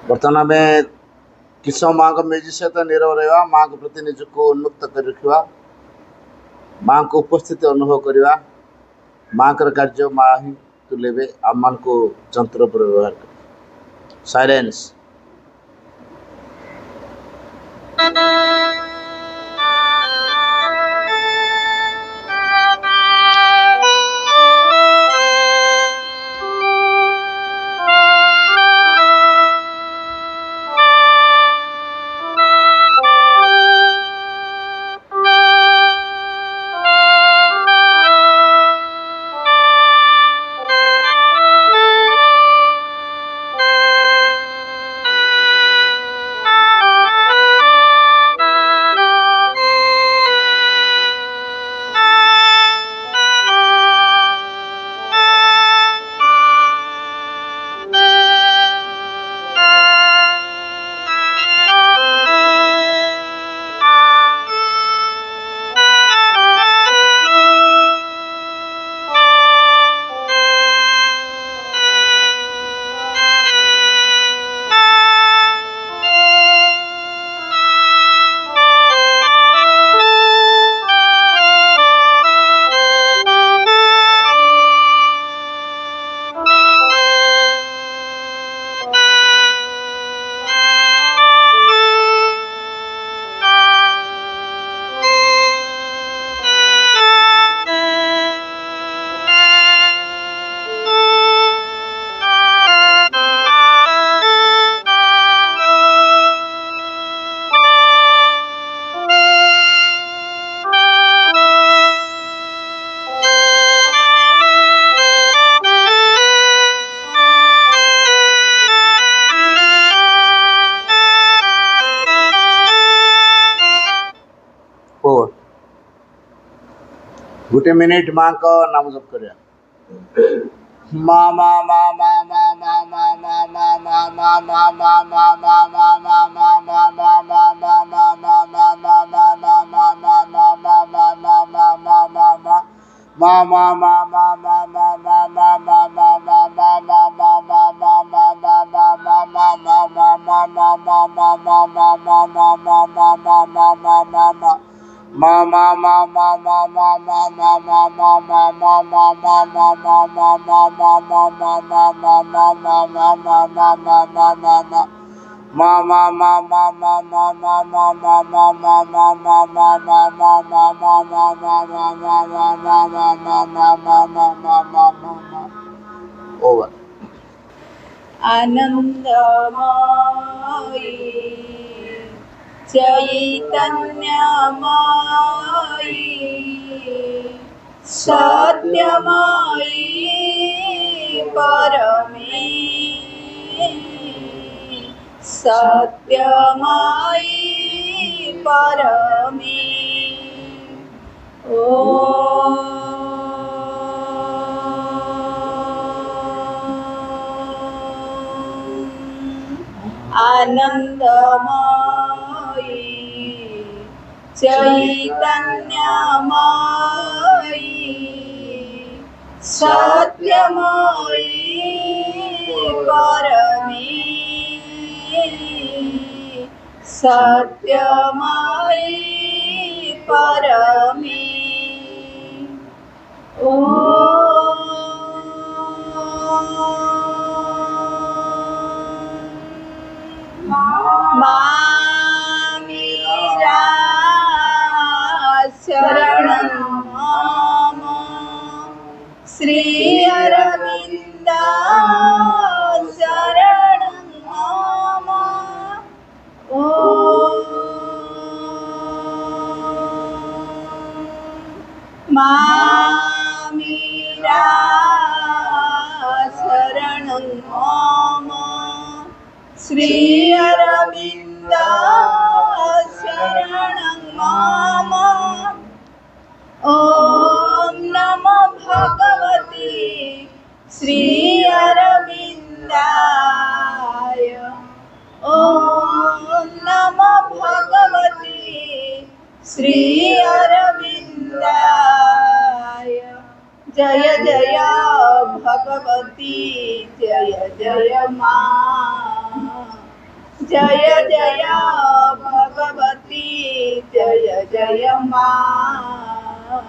बर्तमान आम किस समय माँ को म्यूजिक सहित नीरव रहा माँ को प्रति निजक उन्मुक्त कर रखा माँ को उपस्थिति अनुभव करवा माँ कर कार्य माँ ही तुलेबे आम मान को जंत्र पर व्यवहार कर साइलेंस गोटे मिनिट माँ को नाम जप कर ओवर आनंदमयी चैतन्यमयी सत्यमयी परमे सत्यमयी परमे आनंदमयी चैतन्यमयी सत्यमयी परमे सत्यमयी परमे मामीरा शरणं मम श्री अरविन्द शरणं मम मामीरा शरणं मम श्री अरविन्द शरणं मम ॐ नमो भगवते श्री अरविन्दाय ॐ नमो भगवते श्री अरविन्दाय जय जय भगवती जय जय माँ जय जय भगवती जय जय माँ।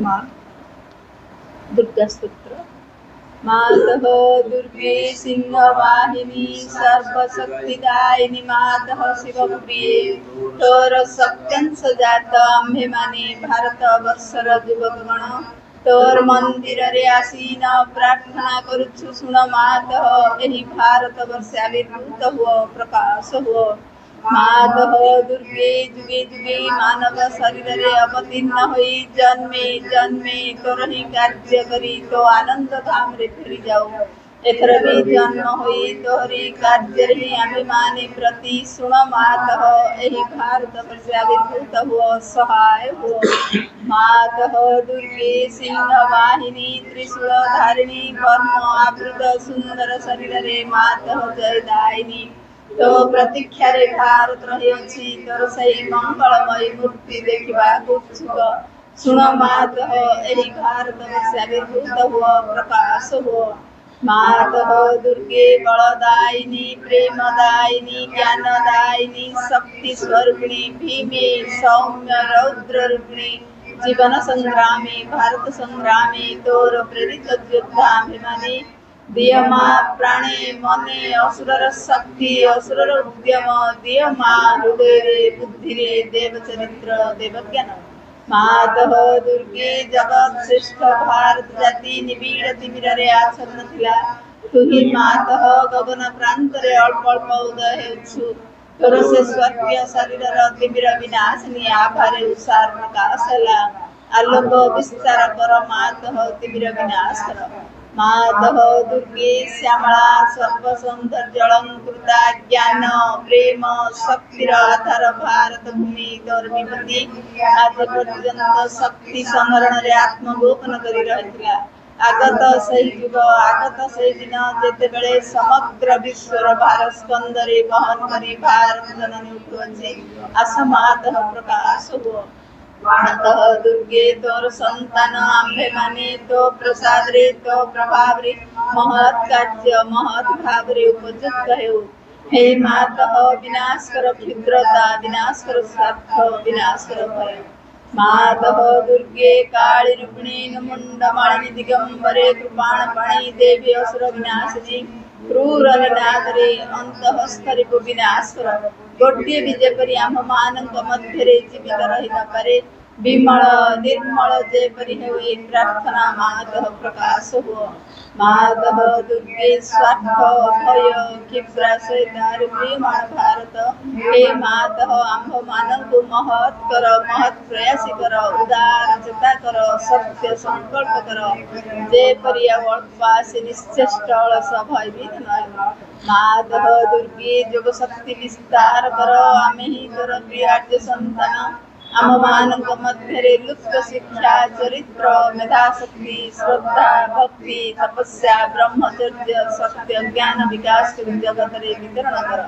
माँ दुर्गा स्तोत्र। मातः दुर्गे सिंहवाहिनी सर्वशक्तिदायिनी मातः शिवप्रिये तोर सत्यंश जात आम्भेमाने भारत वर्षर युवकगण तोर मंदिर रे आसीन प्रार्थना करुछु सुन मातः एही भारत वर्ष आविर्भूत हुओ प्रकाश हुओ। मातः दुर्गे जुगे जुगे मानव शरीर रे अवतीर्ण होई जन्मे जन्मे तोर ही कार्य करी तो आनंद धाम रे फेरी जाऊ। एथर भी जन्म होई तोहरी कार्य रे आमे माने प्रति सुण मातः एही भारत वर्ष आविर्भूत हुओ सहाय हुओ। मातः दुर्गे सिंह वाहिनी त्रिशूल धारिणी वर्म आवृत सुंदर शरीर रे मातः जयदायिनी तो प्रतीक्षा रे भारत रही अछि तोर सही मंगलमयी मूर्ति देखिबा उत्सुक सुण मातः एही भारत वर्ष आविर्भूत हुओ प्रकाश हुओ। मातः दुर्गे बलदायिनी प्रेमदायिनी ज्ञानदायिनी शक्ति स्वरूपिणी भीमे सौम्य रौद्र रूपिणी जीवन संग्रामे भारत संग्रामे तोर प्रेरित योद्धा अभिमानी दिय माँ प्राणे मने असुरर शक्ति असुरर उद्यम दिय माँ हृदय रे बुद्धि रे देव चरित्र देव ज्ञान। मातः दुर्गे जगत श्रेष्ठ भारत जाति निबिड़ तिमिर रे आच्छन्न थिला तुही मातः गगन प्रांत रे अल्प अल्प उदय हेउछु तोर से स्वर्गीय शरीर तिमिर विनाशिनी आभारे उषार प्रकाश ହେଲା आलोक विस्तार कर मातः तिमिर विनाश कर। मातः दुर्गे श्यामला सर्व सौंदर्य अलंकृता ज्ञान प्रेम शक्तिर आधार भारत भूमि तोर विभूति आज पर्यंत शक्ति समरण रे आत्मगोपन करी रहिथिला। आगत सही युग आगत सही दिन जेतेबेले समग्र विश्वर भार स्कंदरे बहन करी भारत जननी उठुअछि आस मातः प्रकाश हुओ। मातः दुर्गे तोर संतान आम्भे माने तो प्रसाद रे तो प्रभाव रे महत् कार्य महत् भाव रे उपजुक्त हेउ। हे मातः विनाश कर क्षुद्रता विनाश कर स्वार्थ विनाश कर भय। मातः दुर्गे काली रूपिणी मुंड मालिनी दिगंबरे कृपाण पाणी देवी असुर विनाशिनी क्रूर निनाद रे अंतहस्थ रिपु विनाश कर। गोटे भी जेपरि आम मानक मध्य रे जीवित रही न पारे विमल निर्मल जेपरि हेउ ए प्रार्थना मातः प्रकाश हुओ। मातः दुर्गे स्वार्थ भय क्षिप्राशय दार प्रियमाण भारत हे मातः आम्भ मानक महत् कर महत् प्रयासी कर उदार चेता कर सत्य संकल्प कर जेपरि अल्पासी निश्चेष्ट अलस भयभीत नय। मातः दुर्गे जोग शक्ति विस्तार कर आमे ही तोर प्रियार्य संतान आम मानक मध्य रे लुप्त शिक्षा चरित्र मेधा शक्ति श्रद्धा भक्ति तपस्या ब्रह्मचर्य सत्य ज्ञान विकास जगत रे वितरण कर।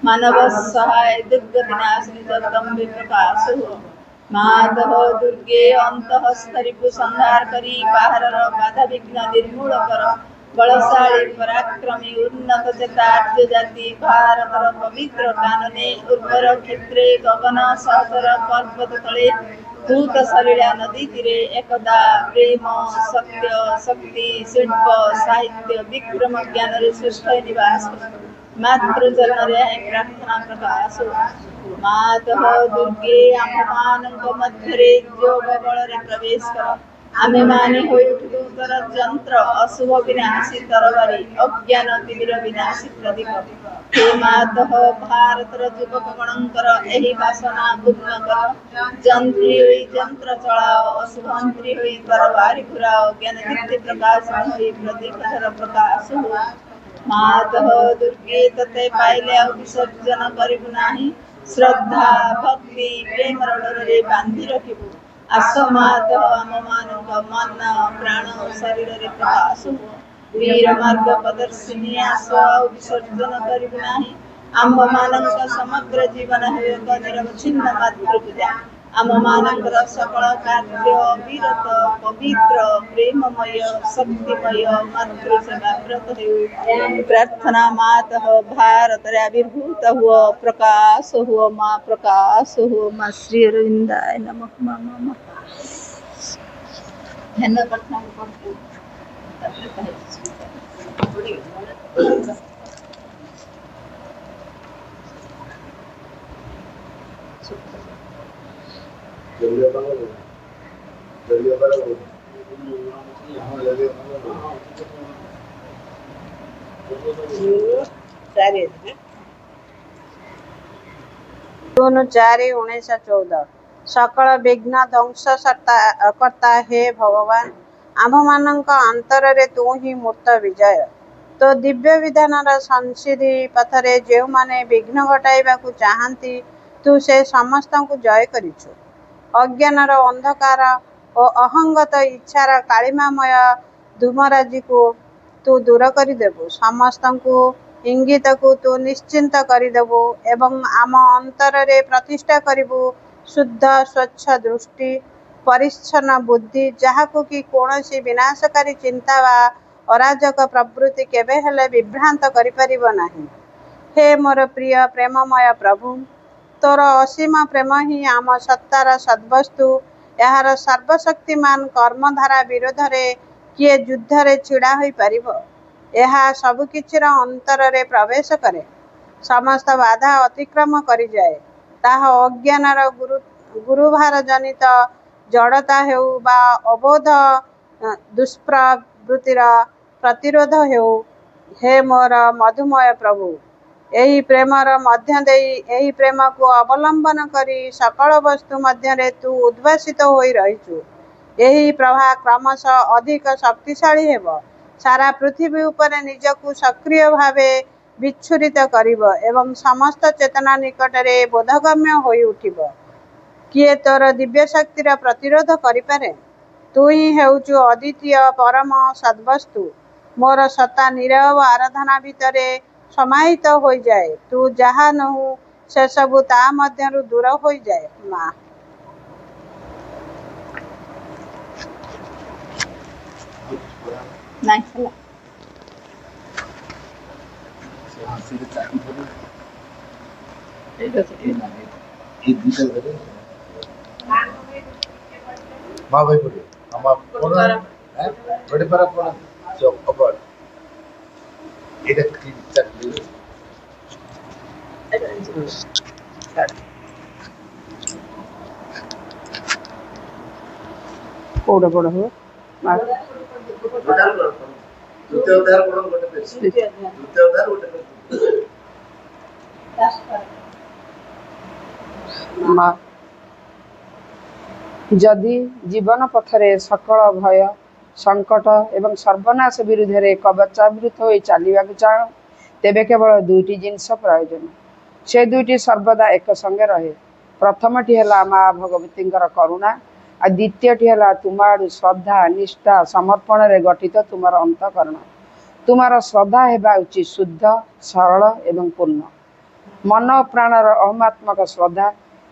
मानव सहाय दुर्गति नाशिनी जगदम्बे प्रकाश हो। मातः दुर्गे अंतःस्थ रिपु संहार करी बाहरर बाधा विघ्न निर्मूल कर। बलशाली पराक्रमी उन्नत चेतार्य जाति भारतर पवित्र कानने उर्वर क्षेत्रे गगन सहचर पर्वत तले भूत सलिला नदी तीरे एकदा प्रेम सत्य शक्ति शिल्प साहित्य विक्रम ज्ञान रे श्रेष्ठ निवास मातृचरण रे प्रार्थना प्रकाश। मातः दुर्गे आम मानक मध्य रे जोग बल रे प्रवेश कर। आमे माने होई उठिलु तोर यंत्र अशुभ विनाशी तरबारी अज्ञान तिमिर विनाशी प्रदीप। हे मातः भारतर युवक गणंकर एही वासना पूर्ण कर। जंत्री होई यंत्र चलाओ अशुभंत्री होई तरबारी घुराओ ज्ञान दीप्ति प्रकाश होई प्रदीप धर प्रकाश हो। मातः दुर्गे तते पाइले विसर्जन करिबु नाही ଶ୍ରଦ୍ଧା ଭକ୍ତି ପ୍ରେମର ଡୋରରେ ବାନ୍ଧି ରଖିବୁ। ଆସ ମାତଃ ଆମମାନଙ୍କ ମନ ପ୍ରାଣ ଶରୀରରେ ପ୍ରକାଶ ହୁଅ। ବୀର ମାର୍ଗ ପ୍ରଦର୍ଶିନୀ ଆସ ଆଉ ବିସର୍ଜନ କରିବୁ ନାହିଁ। ଆମ୍ଭମାନଙ୍କ ସମଗ୍ର ଜୀବନ ହେଉ ଏକ ନିରବଚ୍ଛିନ୍ନ ମାତୃପୂଜା। ଆମମାନଙ୍କର ସକଳ କାର୍ଯ୍ୟ ଅବିରତ ପବିତ୍ର ପ୍ରେମମୟ ଶକ୍ତିମୟ ମାତୃସେବା ବ୍ରତ ହେଉ। ପ୍ରାର୍ଥନା ମାତଃ ଭାରତରେ ଆବିର୍ଭୂତ ହୁଅ, ପ୍ରକାଶ ହୁଅ ମା, ପ୍ରକାଶ ହୁଅ ମା। ଶ୍ରୀ ଅରବିନ୍ଦାୟ ନମଃ। ମା ଧ୍ୟାନ ପ୍ରାର୍ଥନା କରୁଛୁ ତାପରେ ଜୁନ୍ 4, 1914। ସକଳ ବିଘ୍ନ ଧ୍ୱଂସ କର୍ତ୍ତା ହେ ଭଗବାନ, ଆମ୍ଭମାନଙ୍କ ଅନ୍ତରରେ ତୁ ହିଁ ମୂର୍ତ୍ତ ବିଜୟ। ତୋ ଦିବ୍ୟ ବିଧାନର ସଂସିଦ୍ଧି ପଥରେ ଯେଉଁମାନେ ବିଘ୍ନ ଘଟାଇବାକୁ ଚାହାନ୍ତି, ତୁ ସେ ସମସ୍ତଙ୍କୁ ଜୟ କରିଛୁ। ଅଜ୍ଞାନର ଅନ୍ଧକାର ଓ ଅହଙ୍ଗତ ଇଚ୍ଛାର କାଳିମାମୟ ଧୂମରାଜିକୁ ତୁ ଦୂର କରିଦେବୁ। ସମସ୍ତଙ୍କୁ ଇଙ୍ଗିତକୁ ତୁ ନିଶ୍ଚିନ୍ତ କରିଦେବୁ ଏବଂ ଆମ ଅନ୍ତରରେ ପ୍ରତିଷ୍ଠା କରିବୁ ଶୁଦ୍ଧ ସ୍ୱଚ୍ଛ ଦୃଷ୍ଟି, ପରିଚ୍ଛନ୍ନ ବୁଦ୍ଧି, ଯାହାକୁ କି କୌଣସି ବିନାଶକାରୀ ଚିନ୍ତା ବା ଅରାଜକ ପ୍ରବୃତ୍ତି କେବେ ହେଲେ ବିଭ୍ରାନ୍ତ କରିପାରିବ ନାହିଁ। ହେ ମୋର ପ୍ରିୟ ପ୍ରେମମୟ ପ୍ରଭୁ, ତୋର ଅସୀମ ପ୍ରେମ ହିଁ ଆମ ସତ୍ତାର ସଦ୍ବସ୍ତୁ। ଏହାର ସର୍ବଶକ୍ତିମାନ କର୍ମଧାରା ବିରୋଧରେ କିଏ ଯୁଦ୍ଧରେ ଛିଡ଼ା ହୋଇପାରିବ? ଏହା ସବୁକିଛିର ଅନ୍ତରରେ ପ୍ରବେଶ କରେ, ସମସ୍ତ ବାଧା ଅତିକ୍ରମ କରିଯାଏ। ତାହା ଅଜ୍ଞାନର ଗୁରୁଭାର ଜନିତ ଜଡ଼ତା ହେଉ ବା ଅବୋଧ ଦୁଷ୍ପ୍ରବୃତ୍ତିର ପ୍ରତିରୋଧ ହେଉ। ହେ ମୋର ମଧୁମୟ ପ୍ରଭୁ, ଏହି ପ୍ରେମର ମଧ୍ୟ ଦେଇ ଏହି ପ୍ରେମକୁ ଅବଲମ୍ବନ କରି ସକଳ ବସ୍ତୁ ମଧ୍ୟରେ ତୁ ଉଦ୍ଭାସିତ ହୋଇ ରହିଛୁ। ଏହି ପ୍ରଭା କ୍ରମଶଃ ଅଧିକ ଶକ୍ତିଶାଳୀ ହେବ, ସାରା ପୃଥିବୀ ଉପରେ ନିଜକୁ ସକ୍ରିୟ ଭାବେ ବିଚ୍ଛୁରିତ କରିବ ଏବଂ ସମସ୍ତ ଚେତନା ନିକଟରେ ବୋଧଗମ୍ୟ ହୋଇ ଉଠିବ। କିଏ ତୋର ଦିବ୍ୟଶକ୍ତିର ପ୍ରତିରୋଧ କରିପାରେ? ତୁ ହିଁ ହେଉଛୁ ଅଦ୍ୱିତୀୟ ପରମ ସଦ୍ବସ୍ତୁ। ମୋର ସତ୍ତା ନୀରବ ଆରାଧନା ଭିତରେ ସମାହିତ ହୋଇଯାଏ। ତୁ ଯାହା ନୋହୁ ସେସବୁ ତା ମଧ୍ୟରୁ ଦୂର ହୋଇଯାଏ। ମା କୋଉଟା ପଢ ହୁଏ? ଯଦି ଜୀବନ ପଥରେ ସକଳ ଭୟ, ସଙ୍କଟ ଏବଂ ସର୍ବନାଶ ବିରୁଦ୍ଧରେ କବଚାବୃତ ହୋଇ ଚାଲିବାକୁ ଚାହଁ, ତେବେ କେବଳ ଦୁଇଟି ଜିନିଷ ପ୍ରୟୋଜନ। ସେ ଦୁଇଟି ସର୍ବଦା ଏକ ସଙ୍ଗେ ରହେ। ପ୍ରଥମଟି ହେଲା ମା ଭଗବତୀଙ୍କର କରୁଣା, ଆଉ ଦ୍ୱିତୀୟଟି ହେଲା ତୁମ ଆଡ଼ୁ ଶ୍ରଦ୍ଧା, ନିଷ୍ଠା, ସମର୍ପଣରେ ଗଠିତ ତୁମର ଅନ୍ତଃକରଣ। ତୁମର ଶ୍ରଦ୍ଧା ହେବା ଉଚିତ ଶୁଦ୍ଧ, ସରଳ ଏବଂ ପୂର୍ଣ୍ଣ। ମନ ଓ ପ୍ରାଣର ଅହମାତ୍ମକ ଶ୍ରଦ୍ଧା,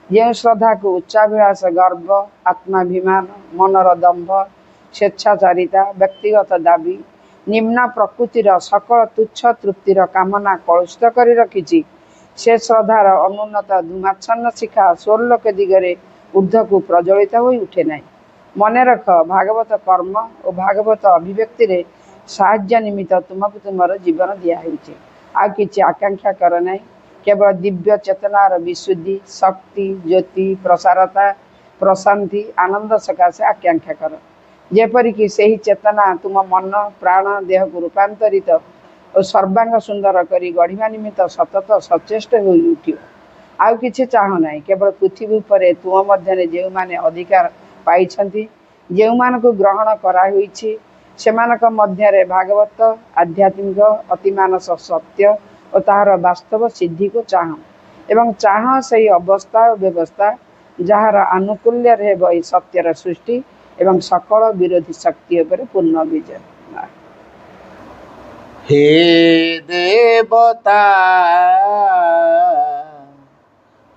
ଯେଉଁ ଶ୍ରଦ୍ଧାକୁ ଉଚ୍ଚାଭିଳାଷ, ଗର୍ବ, ଆତ୍ମାଭିମାନ, ମନର ଦମ୍ଭ, ସ୍ୱେଚ୍ଛାଚାରିତା, ବ୍ୟକ୍ତିଗତ ଦାବି, ନିମ୍ନ ପ୍ରକୃତିର ସକଳ ତୁଚ୍ଛ ତୃପ୍ତିର କାମନା କଳୁଷିତ କରି ରଖିଛି, ସେ ଶ୍ରଦ୍ଧାର ଅନୁନ୍ନତ ଧୂମାଚ୍ଛନ୍ନ ଶିଖା ସ୍ୱର୍ଲୋକ ଦିଗରେ ଊର୍ଦ୍ଧ୍ୱକୁ ପ୍ରଜ୍ୱଳିତ ହୋଇ ଉଠେ ନାହିଁ। ମନେ ରଖ, ଭାଗବତ କର୍ମ ଓ ଭାଗବତ ଅଭିବ୍ୟକ୍ତିରେ ସାହାଯ୍ୟ ନିମିତ୍ତ ତୁମକୁ ତୁମର ଜୀବନ ଦିଆହେଇଛି। ଆଉ କିଛି ଆକାଂକ୍ଷା କର ନାହିଁ। କେବଳ ଦିବ୍ୟ ଚେତନାର ବିଶୁଦ୍ଧି, ଶକ୍ତି, ଜ୍ୟୋତି, ପ୍ରସାରତା, ପ୍ରଶାନ୍ତି, ଆନନ୍ଦ ସକାଶେ ଆକାଂକ୍ଷା କର, ଯେପରିକି ସେହି ଚେତନା ତୁମ ମନ, ପ୍ରାଣ, ଦେହକୁ ରୂପାନ୍ତରିତ ଓ ସର୍ବାଙ୍ଗ ସୁନ୍ଦର କରି ଗଢ଼ିବା ନିମିତ୍ତ ସତତ ସଚେଷ୍ଟ ହୋଇ ଉଠିବ। ଆଉ କିଛି ଚାହୁଁ ନାହିଁ। କେବଳ ପୃଥିବୀ ଉପରେ ତୁମ ମଧ୍ୟରେ ଯେଉଁମାନେ ଅଧିକାର ପାଇଛନ୍ତି, ଯେଉଁମାନଙ୍କୁ ଗ୍ରହଣ କରାହୋଇଛି, ସେମାନଙ୍କ ମଧ୍ୟରେ ଭାଗବତ, ଆଧ୍ୟାତ୍ମିକ, ଅତିମାନସ ସତ୍ୟ ଓ ତାହାର ବାସ୍ତବ ସିଦ୍ଧିକୁ ଚାହଁ। ଏବଂ ଚାହଁ ସେହି ଅବସ୍ଥା ଓ ବ୍ୟବସ୍ଥା ଯାହାର ଆନୁକୂଲ୍ୟରେ ହେବ ଏହି ସତ୍ୟର ସୃଷ୍ଟି ଏବଂ ସକଳ ବିରୋଧୀ ଶକ୍ତି ଉପରେ ପୂର୍ଣ୍ଣ ବିଜୟ। हे देवता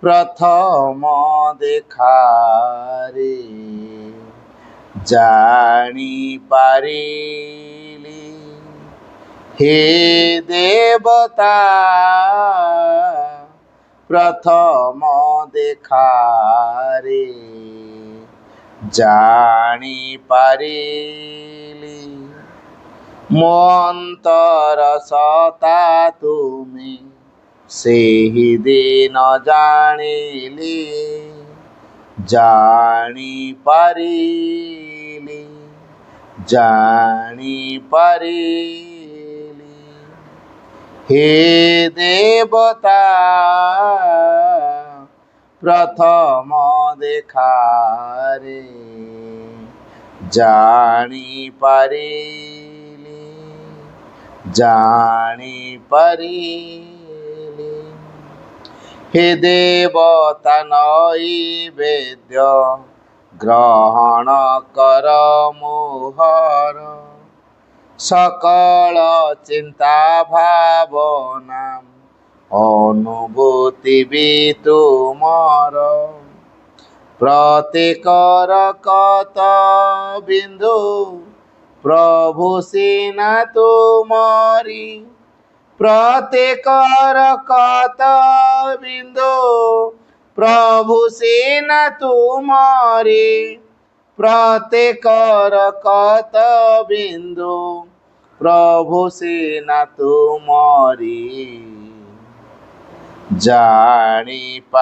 प्रथम देखारे जानी पारिली। हे देवता प्रथम देखारे जानी पारिली। ମୋ ଅନ୍ତର ସତା ତୁମେ ସେହି ଦିନ ଜାଣିଲି, ଜାଣିପାରିଲି, ଜାଣିପାରିଲି। ହେ ଦେବତା ପ୍ରଥମ ଦେଖାରେ ଜାଣିପାରିଲି, ଜାଣିପାରିଲି। ହେ ଦେବତା ନୈବେଦ୍ୟ ଗ୍ରହଣ କର ମୋହର, ସକଳ ଚିନ୍ତା ଭାବନା ଅନୁଭୂତି ବି ତୁମର। ପ୍ରତ୍ୟେକର କତ ବିନ୍ଦୁ ପ୍ରଭୁ ସିନା ତୁମରି, ପ୍ରତ୍ୟେକର କତ ବିନ୍ଦୁ ପ୍ରଭୁ ସିନା ତୁମରି, ପ୍ରତ୍ୟେକର କତ ବିନ୍ଦୁ ପ୍ରଭୁ ସିନା ତୁମରି। ଜାଣିପାରିଲି,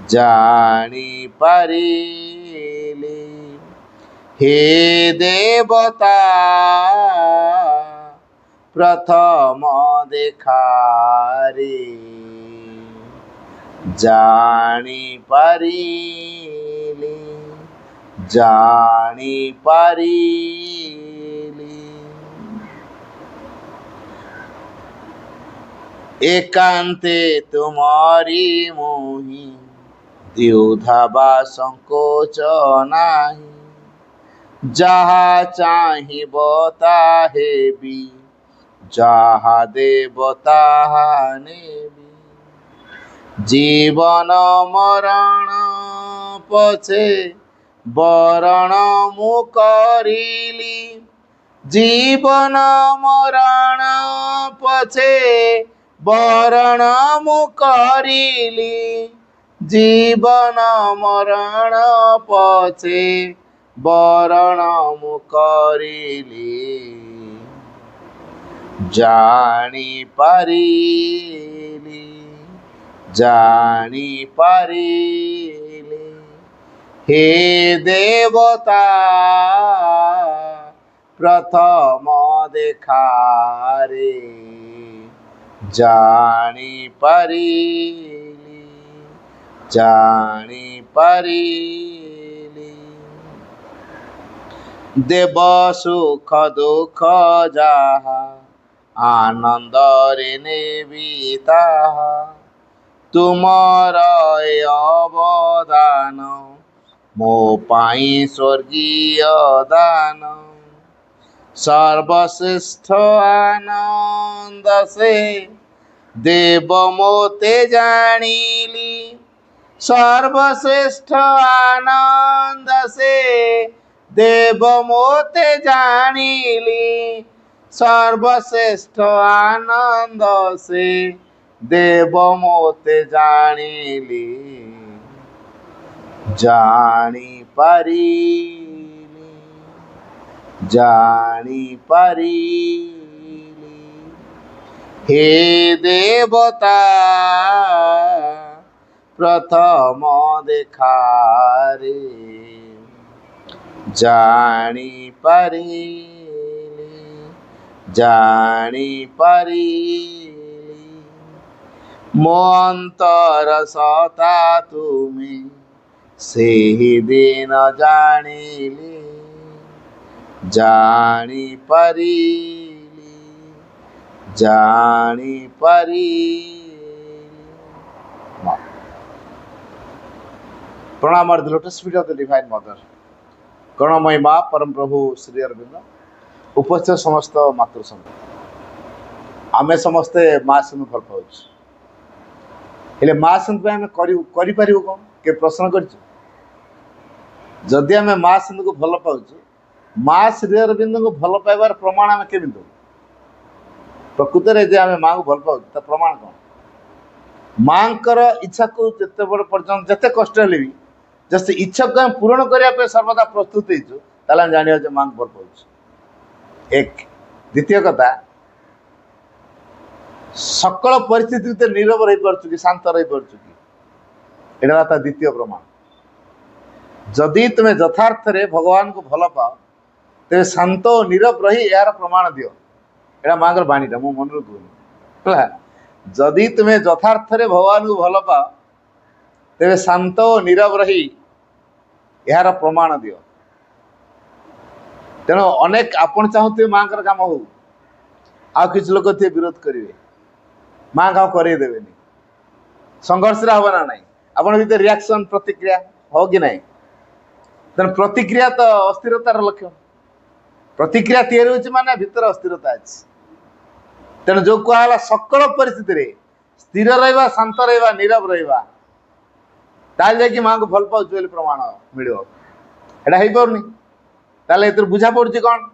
ଜାଣିପାରିଲି। ହେ ଦେବତା ପ୍ରଥମ ଦେଖାରେ ଜାଣିପାରିଲି, ଜାଣିପାରିଲି। ଏକାନ୍ତେ ତୁମରି ମୋହି ଦ୍ୱିଧା ବା ସଂକୋଚ ନାହିଁ, ଯାହା ଚାହିଁବ ତାହା ବି, ଯାହା ଦେବ ତାହା ନେବି। ଜୀବନ ମରଣ ପଛେ ବରଣ ମୁଁ କରିଲି, ଜୀବନ ମରଣ ପଛେ ବରଣ ମୁଁ କରିଲି, ଜୀବନ ମରଣ ପଛେ ବରଣ ମୁଁ କରିଲି। ଜାଣିପାରିଲି, ଜାଣିପାରିଲି। ହେ ଦେବତା ପ୍ରଥମ ଦେଖାରେ ଜାଣିପାରିଲି, ଜାଣିପାରିଲି। ଦେବ ସୁଖ ଦୁଃଖ ଯାହା ଆନନ୍ଦରେ ନେବି ତାହା, ତୁମର ଏ ଅବଦାନ ମୋ ପାଇଁ ସ୍ୱର୍ଗୀୟ ଦାନ। ସର୍ବଶ୍ରେଷ୍ଠ ଆନନ୍ଦ ସେ ଦେବ ମୋତେ ଜାଣିଲି, ସର୍ବଶ୍ରେଷ୍ଠ ଆନନ୍ଦ ସେ ଦେବ ମୋତେ ଜାଣିଲି, ସର୍ବଶ୍ରେଷ୍ଠ ଆନନ୍ଦ ସେ ଦେବ ମୋତେ ଜାଣିଲି। ଜାଣିପାରିଲି, ଜାଣିପାରିଲି। ହେ ଦେବତା ପ୍ରଥମ ଦେଖାରେ ଜାଣିପାରିଲି, ଜାଣିପାରିଲି। ମୋ ଅନ୍ତର ସତା ତୁମେ ସେହି ଦିନ ଜାଣିଲି, ଜାଣିପାରିଲି, ଜାଣିପାରି। प्रणाम are the lotus feet of the divine mother. करुणामयी माँ परम प्रभु श्री अरविंद उपस्थित समस्त मातृ संघ आमे समस्ते माँ सिंह भल पाऊँ हेले माँ सिंह आम कौन के प्रश्न करदी आम माँ सिंह को भल पाऊँ माँ श्री अरविंद को भल पाइबार प्रमाण आम केमी दू प्रकृत में जे आम माँ को भल पाऊँ ता प्रमाण कौन माँ इच्छा को जिते बड़ पर्यटन जिते कष्ट हेले भी जैसे इच्छा को पूरण करने सर्वदा प्रस्तुत होता जाना माँ को भल पाऊँ। एक द्वितीय कथा सकल परिस्थिति नीरव रही पार्छु कि शांत रही पार्छु कि एटा ता द्वितीय प्रमाण। जदि तुम यथार्थ रे भगवान को भल पाओ तेरे शांत और नीरव रही यार प्रमाण दियो एटा माँ बाणीटा मो मन कहूनी जदि तुम यथार्थ रे भगवान को भल पाओ तेरे शांत और नीरव रही यार प्रमाण दियो। तेणु अनेक आपण चाहते माँ काम हो आ किसी लोग थे विरोध करेंगे माँ का करदेवे संघर्ष हम ना ना आपण भर रिएक्शन प्रतिक्रिया हो कि नहीं तेना प्रतिक्रिया तो अस्थिरतार लक्षण प्रतिक्रिया तैयारी होची माने भीतर अस्थिरता अच्छी तेणु जो कहला सकल परिस्थिति स्थिर रहा शांत रहा नीरव रहा ताल जाकि माँ को भल पाऊँ बोली प्रमाण मिल हो पारनी ताले ए बुझा पड़ी कौन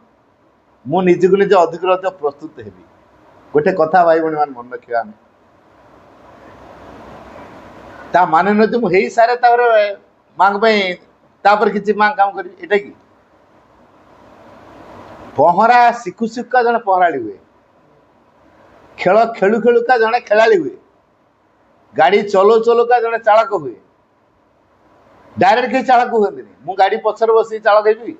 मु निज को निज अधिक अधिक प्रस्तुत हेबी गोटे कथा भाई भाई मान मन रखा ता माने न जो मुझे सारे माँ कि माँ काम करी एटा कि पहरा शिखु शिखुका जड़े पहराड़ी हुए खेल खेलु खेलुका जड़े खेलाड़ी हुए गाड़ी चलो चलुका जड़े चालक हुए डायरेक्ट कहीं चालक हुए मु गाड़ी पछर बस चालक हेबी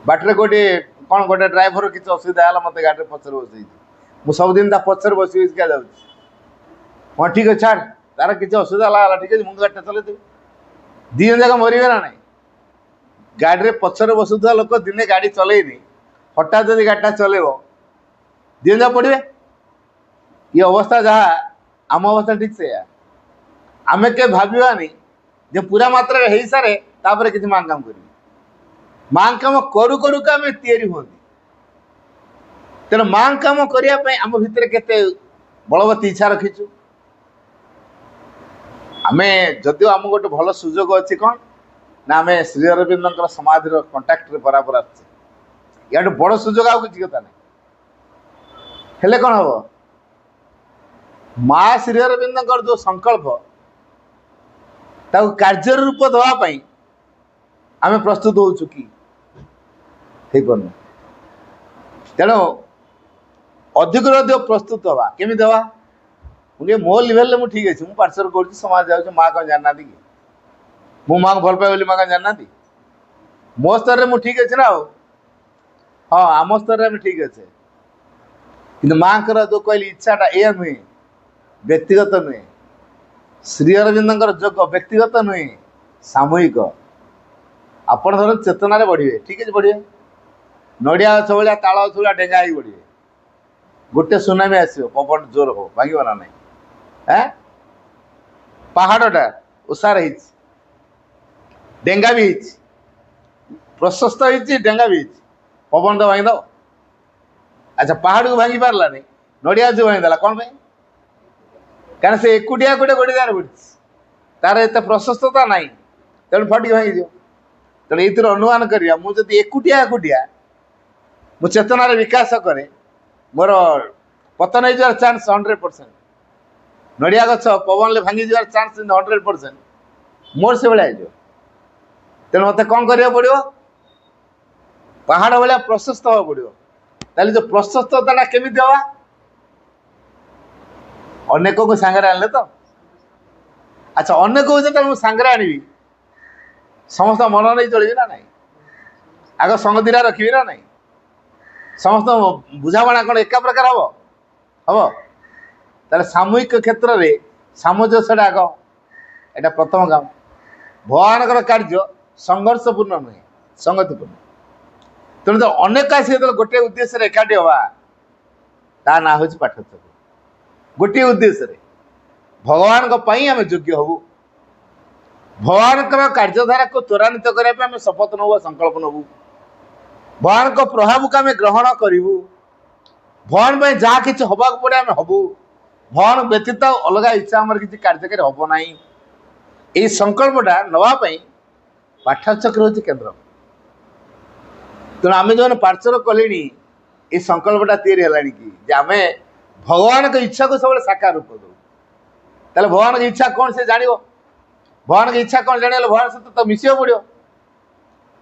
बाटर गोटे कौन गोटे ड्राइवर किसी असुविधा है मत गाड़ी पचर बस मुझे सबुदिन पचर बस क्या जाऊँ हाँ ठीक है छाड़ तार किसी असुविधा है ठीक है मुझे गाड़ी चलते दिन जाक मरवे ना ना गाड़ी पचर बसुवा लोक दिने गाड़ी चलैनी हठात जब गाड़ीटा चलेब दिन जाक पड़े ये अवस्था जहाँ आम अवस्था ठीक से आम के भावानी जे पूरा मात्रा हो सारे तापर किसी माँ काम कर माँ काम करू करू का आम तैयारी हमें तेणु माँ काम करने आम भितर के बलवती इच्छा रखीचु आम जदिव आम गोटे भल सुजोग अच्छी कौन ना आम श्री अरविंद समाधि कंटाक्ट बराबर आया बड़ सुजोग आ किसी कथा नहीं हेले कौन हम माँ श्री अरविंद जो संकल्प कार्य रूप देवाई आम प्रस्तुत हो चुकी तेणु अधिक अधिक प्रस्तुत हवा केमी देवा मुझे मो लेवल में ठीक अच्छे मुझे पार्सल कर समाज जाऊँ माँ कौन जानना कि मु माँ को भल पाए बोली माँ कौन जानना मो स्तर में ठीक अच्छे ना हाँ आम स्तर में ठीक अच्छे कि माँ जो कहली इच्छाटा ए नुहे व्यक्तिगत नुहे श्री अरविंद जोग व्यक्तिगत नुहे सामूहिक आपण धर चेतना बढ़े ठीक है बढ़े नड़िया गछ भाया ताल गछ भाया डेंगा ही बढ़े गोटे सुनामी आसो पवन जोर हो भांग ना ना पहाड़टा उषार डेंगा भी प्रशस्त डेंगा भी पवन तो भांगी दो अच्छा पहाड़ को भांगी पार्ला नहीं नड़िया गछ भांगीदेला कौन कारण से एकुटिया गोटे गोटे जान पड़ी तार एत प्रशस्तता ना तेणु फटिक भांगी दियो तेणु ये अनुमान करा मुझे एकुटिया एकुटिया मु चेतना विकास करे मोर पतन हो चांस 100% नड़िया गछ पवन भांगी जार चांस 100% मोर से भाया हो तेणु मत कौन करा पड़ो पहाड़ भाया प्रशस्त हाँ पड़ो ताले जो प्रशस्तता केमी देवा अनेक को सांगे आने तो अच्छा अनेक को सांगे आनी समस्त मन नहीं चलिए ना ना आग संगतिरा रखी ना ना समस्त बुझाणा कौन एका प्रकार हम हम ताले सामूहिक क्षेत्र में सामंजस्य आग एटा प्रथम काम भगवान कार्य संघर्षपूर्ण नुहे संगतिपूर्ण तेणु तो अनेक आसी गोटे उद्देश्य एकाठी हवा ତା ନାଁ ହେଉଛି ପାଠଚକ୍ର। ଗୋଟିଏ ଉଦ୍ଦେଶ୍ୟରେ ଭଗବାନଙ୍କ ପାଇଁ ଆମେ ଯୋଗ୍ୟ ହବୁ, ଭଗବାନଙ୍କର କାର୍ଯ୍ୟଧାରାକୁ ତ୍ୱରାନ୍ୱିତ କରିବା ପାଇଁ ଆମେ ଶପଥ ନେବୁ, ସଂକଳ୍ପ ନେବୁ, ଭଗବାନଙ୍କ ପ୍ରଭାବକୁ ଆମେ ଗ୍ରହଣ କରିବୁ, ଭଗବାନ ପାଇଁ ଯାହା କିଛି ହବାକୁ ପଡ଼େ ଆମେ ହବୁ, ଭଗବାନ ବ୍ୟତୀତ ଅଲଗା ଇଚ୍ଛା ଆମର କିଛି କାର୍ଯ୍ୟକାରୀ ହବ ନାହିଁ। এই ସଂକଳ୍ପଟା ନେବା ପାଇଁ ପାଠଚକ୍ର ହେଉଛି କେନ୍ଦ୍ର। ତେଣୁ ଆମେ ଯେଉଁମାନେ ପାଠଚକ୍ର କଲେଣି এই ସଂକଳ୍ପଟା ତିଆରି ହେଲାଣି କି ଯେ ଆମେ ଭଗବାନଙ୍କ ଇଚ୍ଛାକୁ ସବୁବେଳେ ସାକାର ରୂପ ଦେଉ। ତାହେଲେ ଭଗବାନଙ୍କ ଇଚ୍ଛା କ'ଣ ସେ ଜାଣିବ, ଭଗବାନଙ୍କ ଇଚ୍ଛା କ'ଣ ଜାଣିଗଲେ ଭଗବାନ ସହିତ ତ ମିଶିବାକୁ ପଡ଼ିବ।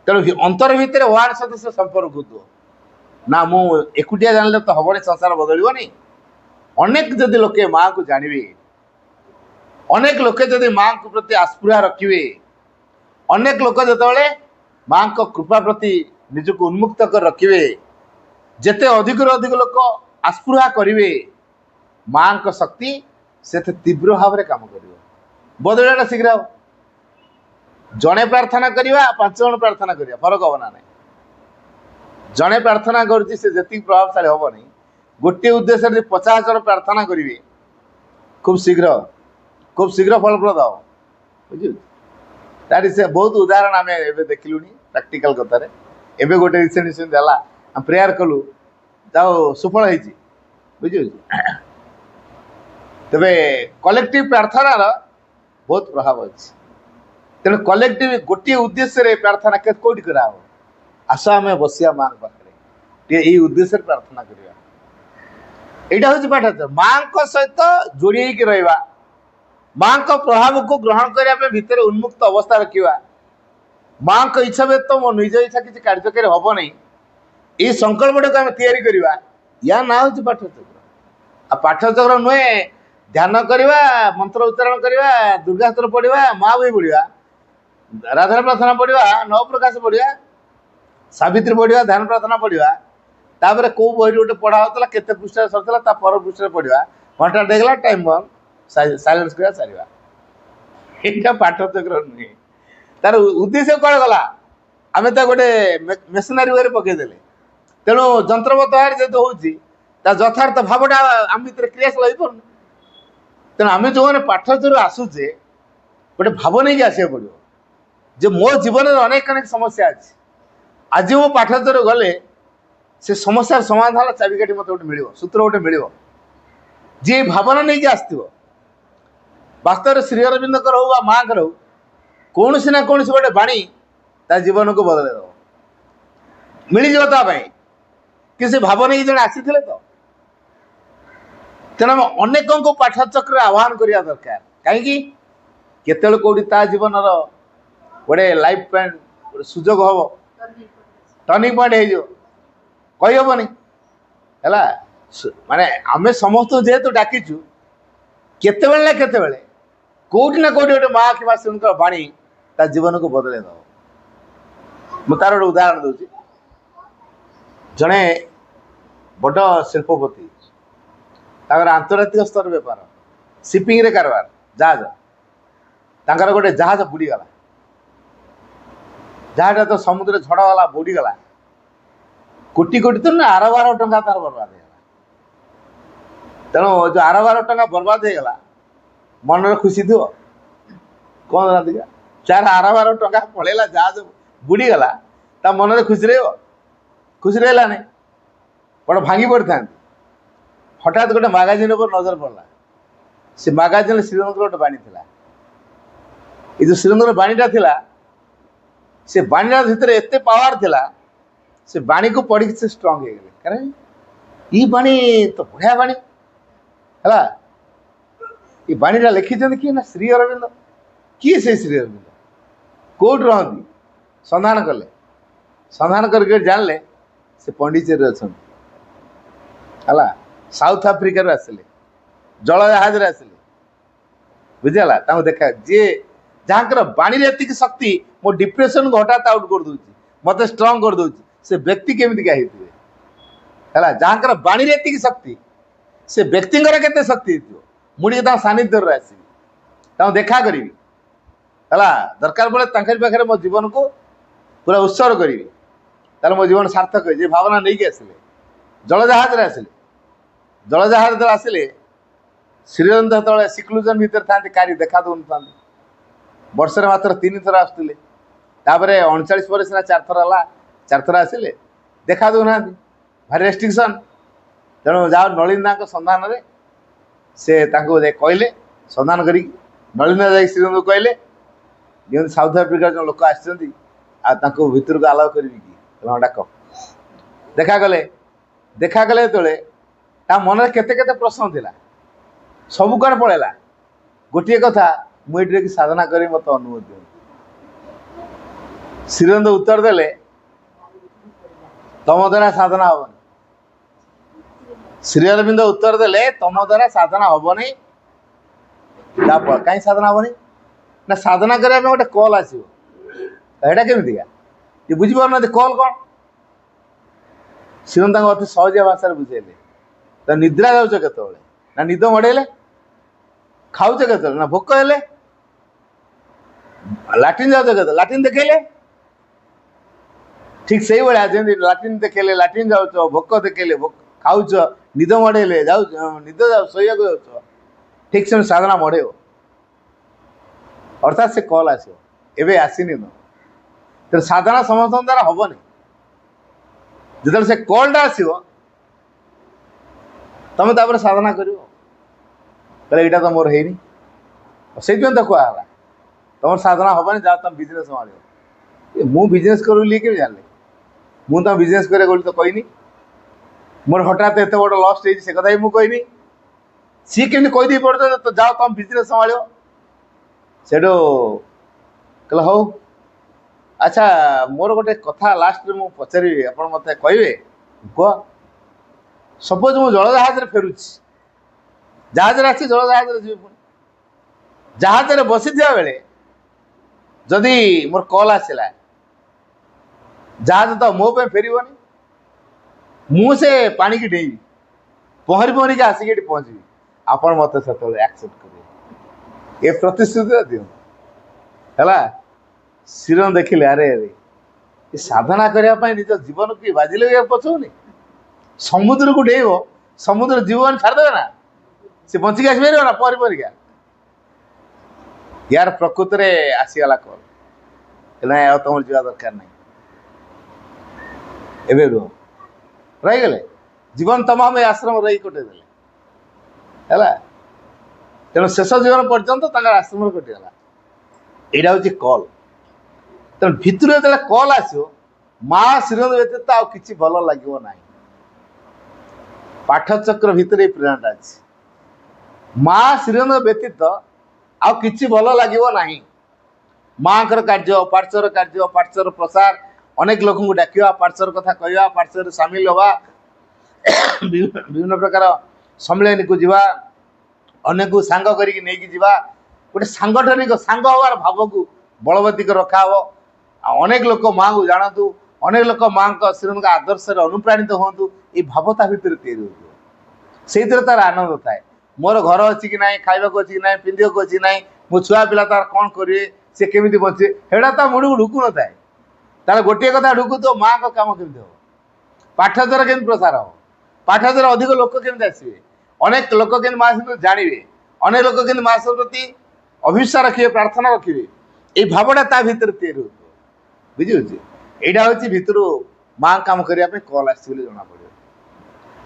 ତେଣୁ ଅନ୍ତର ଭିତରେ ଭଗବାନ ସହିତ ସେ ସମ୍ପର୍କ ଦେବ ନା। ମୁଁ ଏକୁଟିଆ ଜାଣିଲେ ତ ହବନି, ସଂସାର ବଦଳିବନି। ଅନେକ ଯଦି ଲୋକେ ମାଆକୁ ଜାଣିବେ, ଅନେକ ଲୋକେ ଯଦି ମାଆଙ୍କ ପ୍ରତି ଆସ୍ପୃହା ରଖିବେ, ଅନେକ ଲୋକ ଯେତେବେଳେ ମାଆଙ୍କ କୃପା ପ୍ରତି ନିଜକୁ ଉନ୍ମୁକ୍ତ କରି ରଖିବେ, ଯେତେ ଅଧିକରୁ ଅଧିକ ଲୋକ ଆସ୍ପୃହା କରିବେ, ମାଆଙ୍କ ଶକ୍ତି ସେତେ ତୀବ୍ର ଭାବରେ କାମ କରିବ। ବଦଳିବାଟା ଶୀଘ୍ର ହେବ। ଜଣେ ପ୍ରାର୍ଥନା କରିବା, 5 ଜଣ ପ୍ରାର୍ଥନା କରିବା, ଫରକ ହବ ନା ନାହିଁ। ଜଣେ ପ୍ରାର୍ଥନା କରୁଛି ସେ ଯେତିକି ପ୍ରଭାବଶାଳୀ ହବନି, ଗୋଟିଏ ଉଦ୍ଦେଶ୍ୟରେ ଯଦି 50 ଜଣ ପ୍ରାର୍ଥନା କରିବେ ଖୁବ୍ ଶୀଘ୍ର ଫଳପ୍ରଦ ହେବ। ବୁଝିଲୁ? ତାରି ସେ ବହୁତ ଉଦାହରଣ ଆମେ ଏବେ ଦେଖିଲୁଣି ପ୍ରାକ୍ଟିକାଲ କଥାରେ। ଏବେ ଗୋଟେ ରିସେଣ୍ଟ ହେଲା, ଆମେ ପ୍ରେୟାର କଲୁ, ଯାଉ ସୁଫଳ ହେଇଛି। ବୁଝିପାରୁଛି? ତେବେ କଲେକ୍ଟିଭ ପ୍ରାର୍ଥନାର ବହୁତ ପ୍ରଭାବ ଅଛି। ତେଣୁ କଲେକ୍ଟିଭ ଗୋଟିଏ ଉଦ୍ଦେଶ୍ୟରେ ପ୍ରାର୍ଥନା କେଉଁଠି କରାହେବ? ଆସ ଆମେ ବସିବା ମାଆଙ୍କ ପାଖରେ, ଟିକେ ଏଇ ଉଦ୍ଦେଶ୍ୟରେ ପ୍ରାର୍ଥନା କରିବା। ଏଇଟା ହେଉଛି ପାଠଚକ୍ର। ମାଆଙ୍କ ସହିତ ଯୋଡ଼ି ହେଇକି ରହିବା, ମାଆଙ୍କ ପ୍ରଭାବକୁ ଗ୍ରହଣ କରିବା ପାଇଁ ଭିତରେ ଉନ୍ମୁକ୍ତ ଅବସ୍ଥା ରଖିବା, ମାଆଙ୍କ ଇଚ୍ଛା ବ୍ୟତୀତ ମୋ ନିଜ ଇଚ୍ଛା କିଛି କାର୍ଯ୍ୟକାରୀ ହବ ନାହିଁ, ଏଇ ସଂକଳ୍ପଟାକୁ ଆମେ ତିଆରି କରିବା। ୟା ନାଁ ହେଉଛି ପାଠଚକ୍ର। ଆଉ ପାଠଚକ୍ର ନୁହେଁ ଧ୍ୟାନ କରିବା, ମନ୍ତ୍ର ଉଚ୍ଚାରଣ କରିବା, ଦୁର୍ଗାସ୍ତ୍ର ପଢ଼ିବା, ମା ବହି ପଢ଼ିବା, ରାଧାର ପ୍ରାର୍ଥନା ପଢ଼ିବା, ନବପ୍ରକାଶ ପଢ଼ିବା, ସାବିତ୍ରୀ ପଢ଼ିବା, ଧ୍ୟାନ ପ୍ରାର୍ଥନା ପଢ଼ିବା, ତାପରେ କେଉଁ ବହିରୁ ଗୋଟେ ପଢ଼ା ହେଉଥିଲା, କେତେ ପୃଷ୍ଠାରେ ସରିଥିଲା, ତା ପର ପୃଷ୍ଠାରେ ପଢ଼ିବା, ଘଣ୍ଟା ଦେଇଗଲା, ଟାଇମ୍ ବନ୍ଦ, ସାଇଲେନ୍ସ କରିବା, ସାରିବା। ଏଇଟା ପାଠଚକ୍ର ନୁହେଁ। ତାର ଉଦ୍ଦେଶ୍ୟ କ'ଣ ଗଲା? ଆମେ ତା ଗୋଟେ ମେସିନାରୀ ୱେରେ ପକେଇଦେଲେ। ତେଣୁ ଯନ୍ତ୍ରବତ ଭାବରେ ଯେହେତୁ ହେଉଛି, ତା ଯଥାର୍ଥ ଭାବଟା ଆମ ଭିତରେ କ୍ରିୟାଶୀଳ ହେଇପାରୁନି। ତେଣୁ ଆମେ ଯେଉଁମାନେ ପାଠଚକ୍ରରୁ ଆସୁଛେ, ଗୋଟେ ଭାବ ନେଇକି ଆସିବାକୁ ପଡ଼ିବ ଯେ ମୋ ଜୀବନରେ ଅନେକ ସମସ୍ୟା ଅଛି, ଆଜି ମୁଁ ପାଠଚକ୍ର ଗଲେ ସେ ସମସ୍ୟାର ସମାଧାନ ଚାବିକାଠି ମୋତେ ଗୋଟେ ମିଳିବ, ସୂତ୍ର ଗୋଟେ ମିଳିବ। ଯିଏ ଭାବନା ନେଇକି ଆସିଥିବ, ବାସ୍ତବରେ ଶ୍ରୀ ଅରବିନ୍ଦଙ୍କର ହଉ ବା ମାଆଙ୍କର ହଉ, କୌଣସି ନା କୌଣସି ଗୋଟେ ବାଣୀ ତା ଜୀବନକୁ ବଦଳେଇ ଦେବ, ମିଳିଯିବ ତା ପାଇଁ। କି ସେ ଭାବ ନେଇକି ଜଣେ ଆସିଥିଲେ ତ। ତେଣୁ ଆମେ ଅନେକଙ୍କୁ ପାଠଚକ୍ରରେ ଆହ୍ୱାନ କରିବା ଦରକାର। କାହିଁକି? କେତେବେଳେ କେଉଁଠି ତା ଜୀବନର ଗୋଟେ ଲାଇଫ୍ ପଏଣ୍ଟ, ଗୋଟେ ସୁଯୋଗ ହବ, ଟର୍ଣ୍ଣିଂ ପଏଣ୍ଟ ହେଇଯିବ, କହିହେବନି। ହେଲା, ମାନେ ଆମେ ସମସ୍ତଙ୍କୁ ଯେହେତୁ ଡାକିଛୁ, କେତେବେଳେ ନା କେତେବେଳେ କେଉଁଠି ନା କେଉଁଠି ଗୋଟେ ମା କିମ୍ବା ଶ୍ରୀଙ୍କର ବାଣୀ ତା ଜୀବନକୁ ବଦଳେଇ ଦେବ। ମୁଁ ତାର ଗୋଟେ ଉଦାହରଣ ଦେଉଛି। ଜଣେ ବଡ଼ ଶିଳ୍ପପତି, ତାଙ୍କର ଆନ୍ତର୍ଜାତିକ ସ୍ତର ବେପାର, ସିପିଂରେ କାରବାର, ଜାହାଜ। ତାଙ୍କର ଗୋଟେ ଜାହାଜ ବୁଡ଼ିଗଲା। ଜାହାଜଟା ତ ସମୁଦ୍ରରେ ଝଡ଼ ଗଲା, ବୁଡ଼ିଗଲା। କୋଟି କୋଟି ତ ନା, ଆରବାର ଟଙ୍କା ତାର ବର୍ବାଦ ହେଇଗଲା। ତେଣୁ ଯେଉଁ ଆରବାର ଟଙ୍କା ବର୍ବାଦ ହେଇଗଲା, ମନରେ ଖୁସି ଥିବ? କ'ଣ ରାଧିକା, ଚାର ଆରବାର ଟଙ୍କା ପଳେଇଲା, ଜାହାଜ ବୁଡ଼ିଗଲା, ତା ମନରେ ଖୁସି ରହିବ? ଖୁସି ରହିଲାନି, ବଡ଼ ଭାଙ୍ଗି ପଡ଼ିଥାନ୍ତି। ହଠାତ୍ ଗୋଟେ ମାଗାଜିନ୍ ଉପରେ ନଜର ପଡ଼ିଲା। ସେ ମାଗାଜିନ୍ରେ ଶ୍ରୀରଙ୍ଗର ଗୋଟେ ବାଣୀ ଥିଲା। ଏ ଯେଉଁ ଶ୍ରୀରଙ୍ଗର ବାଣୀଟା ଥିଲା, ସେ ବାଣୀଟା ଭିତରେ ଏତେ ପାୱାର ଥିଲା, ସେ ବାଣୀକୁ ପଢ଼ିକି ସେ ଷ୍ଟ୍ରଙ୍ଗ ହେଇଗଲେ। କାରଣ ଏଇ ବାଣୀ ତ ବଢ଼ିଆ ବାଣୀ ହେଲା। ଏ ବାଣୀଟା ଲେଖିଛନ୍ତି କିଏ? ନା ଶ୍ରୀ ଅରବିନ୍ଦ। କିଏ ସେ ଶ୍ରୀ ଅରବିନ୍ଦ? କେଉଁଠି ରହନ୍ତି? ସନ୍ଧାନ କଲେ। ସନ୍ଧାନ କରିକି ଜାଣିଲେ ସେ ପଣ୍ଡିଚେରୀରେ ଅଛନ୍ତି। ହେଲା, ସାଉଥ ଆଫ୍ରିକାରୁ ଆସିଲେ, ଜଳଜାହାଜରେ ଆସିଲେ। ବୁଝିଗଲା? ତାଙ୍କୁ ଦେଖା, ଯିଏ ଯାହାଙ୍କର ବାଣୀରେ ଏତିକି ଶକ୍ତି, ମୋ ଡିପ୍ରେସନକୁ ହଠାତ୍ ଆଉଟ୍ କରିଦେଉଛି, ମୋତେ ଷ୍ଟ୍ରଙ୍ଗ କରିଦେଉଛି, ସେ ବ୍ୟକ୍ତି କେମିତିକା ହେଇଥିବେ? ହେଲା, ଯାହାଙ୍କର ବାଣୀରେ ଏତିକି ଶକ୍ତି, ସେ ବ୍ୟକ୍ତିଙ୍କର କେତେ ଶକ୍ତି ହେଇଥିବ? ମୁଁ ଟିକେ ତାଙ୍କ ସାନ୍ନିଧ୍ୟରେ ଆସିବି, ତାଙ୍କୁ ଦେଖା କରିବି। ହେଲା, ଦରକାର ପଡ଼େ ତାଙ୍କରି ପାଖରେ ମୋ ଜୀବନକୁ ପୁରା ଉତ୍ସର୍ଗ କରିବି। ତାହେଲେ ମୋ ଜୀବନ ସାର୍ଥକ ହେଇଛି। ଭାବନା ନେଇକି ଆସିଲେ, ଜଳଜାହାଜରେ ଆସିଲେ। ଜଳଜାହାଜ ଯେତେବେଳେ ଆସିଲେ ଶ୍ରୀରନ୍ଦ ଯେତେବେଳେ ସିକ୍ଲୁଜନ ଭିତରେ ଥାନ୍ତି କାରି ଦେଖା ଦେଉନଥାନ୍ତି। ବର୍ଷରେ ମାତ୍ର 3 ଥର ଆସୁଥିଲେ। ତାପରେ 39 ପରେ ସିନା 4 ଥର ହେଲା, 4 ଥର ଆସିଲେ ଦେଖା ଦେଉନାହାନ୍ତି, ଭାରି ରେଷ୍ଟ୍ରିକ୍ସନ୍। ତେଣୁ ଯାହା ନଳିନ୍ଦାଙ୍କ ସନ୍ଧାନରେ ସେ ତାଙ୍କୁ ଯାଇ କହିଲେ, ସନ୍ଧାନ କରିକି ନଳିନ୍ଦା ଯାଇ ଶ୍ରୀରନ୍ଦକୁ କହିଲେ ଯେମିତି ସାଉଥ ଆଫ୍ରିକାର ଯେଉଁ ଲୋକ ଆସିଛନ୍ତି ଆଉ ତାଙ୍କୁ ଭିତରକୁ ଆଲାଉ କରିବି କି, ଡାକ। ଦେଖାଗଲେ ଯେତେବେଳେ ତା ମନରେ କେତେ କେତେ ପ୍ରଶ୍ନ ଥିଲା, ସବୁ କୁଆଡ଼େ ପଳେଇଲା। ଗୋଟିଏ କଥା, ମୁଁ ଏଠି କି ସାଧନା କରି ମୋତେ ଅନୁମତି ଦିଅନ୍ତୁ। ଶ୍ରୀରନ୍ଦ ଉତ୍ତର ଦେଲେ, ତମ ଦ୍ୱାରା ସାଧନା ହବନି। ଶ୍ରୀ ଅରବିନ୍ଦ ଉତ୍ତର ଦେଲେ, ତମ ଦ୍ୱାରା ସାଧନା ହବନି। କାହିଁ ସାଧନା ହବନି ନା, ସାଧନା କରିବା ପାଇଁ ଗୋଟେ କଲ୍ ଆସିବ। ଏଇଟା କେମିତିକା ଏ ବୁଝିପାରୁନାହାନ୍ତି କଲ୍ କ'ଣ? ଶ୍ରୀରନ୍ଦ ତାଙ୍କୁ ଅତି ସହଜିଆ ଭାଷାରେ ବୁଝେଇଲେ। ତ ନିଦ୍ରା ଯାଉଛ କେତେବେଳେ ନା ନିଦ ମଡ଼େଇଲେ, ଖାଉଛ କେତେବେଳେ ନା ଭୋକ ହେଲେ, ଲାଟ୍ରିନ୍ ଯାଉଛ କେତେବେଳେ ଲାଟ୍ରିନ୍ ଦେଖେଇଲେ। ଠିକ୍ ସେଇଭଳିଆ ଯେମିତି ଲାଟ୍ରିନ୍ ଦେଖେଇଲେ ଲାଟ୍ରିନ୍ ଯାଉଛ, ଭୋକ ଦେଖେଇଲେ ଖାଉଛ, ନିଦ ମଡ଼େଇଲେ ଯାଉଛ, ନିଦ ଶୋଇବାକୁ ଯାଉଛ, ଠିକ୍ ସେମିତି ସାଧନା ମଡ଼େଇବ। ଅର୍ଥାତ୍ ସେ କଲ୍ ଆସିବ, ଏବେ ଆସିନି ତ। ତେଣୁ ସାଧନା ସମସ୍ତଙ୍କ ଦ୍ୱାରା ହବନି। ଯେତେବେଳେ ସେ କଲ୍ଟା ଆସିବ ତମେ ତାପରେ ସାଧନା କରିବ। ତାହେଲେ ଏଇଟା ତ ମୋର ହେଇନି, ସେଇଥିପାଇଁ ତ କୁହାହେଲା ତମର ସାଧନା ହବନି, ଯାଅ ତମେ ବିଜନେସ୍ ସମ୍ଭାଳିବ। ମୁଁ ବିଜନେସ୍ କରିଲି କେମିତି ଜାଣିଲି? ମୁଁ ତମ ବିଜନେସ୍ କରିବାକୁ ବୋଲି ତ କହିନି। ମୋର ହଠାତ୍ ଏତେ ବଡ଼ ଲସ୍ ହେଇଛି ସେ କଥା ବି ମୁଁ କହିନି। ସିଏ କେମିତି କହିଦେଇ ପଡ଼ୁଛ ତ ଯାଅ ତମ ବିଜନେସ୍ ସମ୍ଭାଳିବ। ସେଠୁ କହିଲେ ହଉ, ଆଚ୍ଛା ମୋର ଗୋଟେ କଥା ଲାଷ୍ଟରେ ମୁଁ ପଚାରିବି, ଆପଣ ମୋତେ କହିବେ? କୁହ। ସପୋଜ୍ ମୁଁ ଜଳଜାହାଜରେ ଫେରୁଛି, ଜାହାଜରେ ଆସିଛି, ଜଳଜାହାଜରେ ଯିବି। ପୁଣି ଜାହାଜରେ ବସିଥିବା ବେଳେ ଯଦି ମୋର କଲ୍ ଆସିଲା, ଜାହାଜ ତ ମୋ ପାଇଁ ଫେରିବନି। ମୁଁ ସେ ପାଣିକି ଡେଇଁବି, ପହଁରିକି ଆସିକି ଏଠି ପହଞ୍ଚିବି। ଆପଣ ମୋତେ ସେତେବେଳେ ଆକ୍ସେପ୍ଟ କରିବେ, ଏ ପ୍ରତିଶ୍ରୁତି ଦିଅନ୍ତୁ। ହେଲା। ଶ୍ରୀରନ୍ଦ ଦେଖିଲେ, ଆରେ ଏ ସାଧନା କରିବା ପାଇଁ ନିଜ ଜୀବନକୁ ବାଜି ଲଗେଇବାକୁ ପଛଉନି। ସମୁଦ୍ରକୁ ଡେଇଁବ, ସମୁଦ୍ର ଜୀବନ ଛାଡ଼ିଦେବେ ନା, ସେ ବଞ୍ଚିକି ଆସିପାରିବ ନା ପହଁରିକା। ୟାର ପ୍ରକୃତରେ ଆସିଗଲା କଲ୍, ନାଇଁ ଆଉ ତମର ଯିବା ଦରକାର ନାହିଁ, ଏବେ ରୁହ। ରହିଗଲେ, ଜୀବନ ତମାମ ଏ ଆଶ୍ରମ ରହି କଟେଇଦେଲେ। ହେଲା। ତେଣୁ ଶେଷ ଜୀବନ ପର୍ଯ୍ୟନ୍ତ ତାଙ୍କର ଆଶ୍ରମରେ କଟିଗଲା। ଏଇଟା ହେଉଛି କଲ୍। ତେଣୁ ଭିତରୁ ଯେତେବେଳେ କଲ୍ ଆସିବ, ମା ଶ୍ରୀରନ୍ଦ ବ୍ୟତୀତ ଆଉ କିଛି ଭଲ ଲାଗିବ ନାହିଁ। ପାଠଚକ୍ର ଭିତରେ ଏଇ ପ୍ରେରଣାଟା ଅଛି। ମା ଶ୍ରୀରନ୍ଦ ବ୍ୟତୀତ ଆଉ କିଛି ଭଲ ଲାଗିବ ନାହିଁ। ମାଙ୍କର କାର୍ଯ୍ୟ, ପାଠଚର କାର୍ଯ୍ୟ, ପାଠଚର ପ୍ରସାର, ଅନେକ ଲୋକଙ୍କୁ ଡାକିବା, ପାଠଚର କଥା କହିବା, ପାଠଚରରେ ସାମିଲ ହେବା, ବିଭିନ୍ନ ପ୍ରକାର ସମ୍ମିଳନୀକୁ ଯିବା, ଅନେକକୁ ସାଙ୍ଗ କରିକି ନେଇକି ଯିବା, ଗୋଟେ ସାଙ୍ଗଠନିକ ସାଙ୍ଗ ହେବାର ଭାବକୁ ବଳବତୀ କରି ରଖାହେବ। ଆଉ ଅନେକ ଲୋକ ମାଆଙ୍କୁ ଜାଣନ୍ତୁ, ଅନେକ ଲୋକ ମାଆଙ୍କ ଶ୍ରୀରନ୍ଦଙ୍କ ଆଦର୍ଶରେ ଅନୁପ୍ରାଣିତ ହୁଅନ୍ତୁ। ଏଇ ଭାବ ତା ଭିତରେ ତିଆରି ହେଉଥିବ। ସେଇଥିରେ ତାର ଆନନ୍ଦ ଥାଏ। ମୋର ଘର ଅଛି କି ନାହିଁ, ଖାଇବାକୁ ଅଛି କି ନାହିଁ, ପିନ୍ଧିବାକୁ ଅଛି କି ନାହିଁ, ମୋ ଛୁଆ ପିଲା ତାର କ'ଣ କରିବେ, ସେ କେମିତି ବଞ୍ଚିବେ, ସେଇଟା ତା ମୁଣ୍ଡକୁ ଢୁକୁ ନଥାଏ। ତାହେଲେ ଗୋଟିଏ କଥା ଢୁକୁଥିବ, ମାଆଙ୍କ କାମ କେମିତି ହେବ, ପାଠ ଦ୍ୱାରା କେମିତି ପ୍ରସାର ହେବ, ପାଠ ଦ୍ୱାରା ଅଧିକ ଲୋକ କେମିତି ଆସିବେ, ଅନେକ ଲୋକ କେମିତି ମା ସହିତ ଜାଣିବେ, ଅନେକ ଲୋକ କେମିତି ମା ପ୍ରତି ଅଭିଶ୍ୱାସ ରଖିବେ, ପ୍ରାର୍ଥନା ରଖିବେ। ଏଇ ଭାବଟା ତା ଭିତରେ ତିଆରି ହେଉଥିବ। ବୁଝିହେଉଛି? ଏଇଟା ହେଉଛି ଭିତରୁ ମା କାମ କରିବା ପାଇଁ କଲ୍ ଆସିଛି ବୋଲି ଜଣାପଡ଼ିବ।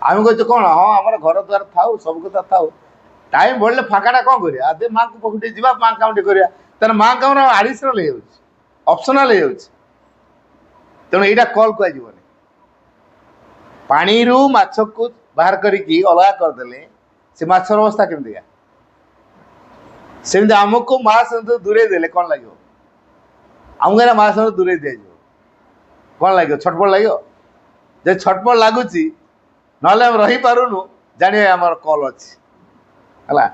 ଆମେ କହୁଛୁ କ'ଣ, ହଁ ଆମର ଘର ଦ୍ୱାର ଥାଉ, ସବୁ କଥା ଥାଉ, ଟାଇମ୍ ବଳିଲେ ଫାଙ୍କାଟା କ'ଣ କରିବା, ଆଦେ ମାଆଙ୍କ ପାଖକୁ ଟିକେ ଯିବା, ମା କାମ ଟିକେ କରିବା। ତାହେଲେ ମା କାମର ଆଡ଼ିସନାଲ୍ ହେଇଯାଉଛି, ଅପସନାଲ୍ ହେଇଯାଉଛି। ତେଣୁ ଏଇଟା କଲ୍ କୁହାଯିବନି। ପାଣିରୁ ମାଛକୁ ବାହାର କରିକି ଅଲଗା କରିଦେଲେ ସେ ମାଛର ଅବସ୍ଥା କେମିତିକା? ସେମିତି ଆମକୁ ମା ସହିତ ଦୂରେଇ ଦେଲେ କ'ଣ ଲାଗିବ? ଆମକୁ ଏଇନା ମା ସହିତ ଦୂରେଇ ଦିଆଯିବ, କ'ଣ ଲାଗିବ? ଛଟପଟ ଲାଗିବ। ଯଦି ଛଟପଟ ଲାଗୁଛି, ନହେଲେ ଆମେ ରହିପାରୁନୁ, ଜାଣିବା ଆମର କଲ୍ ଅଛି। ହେଲା।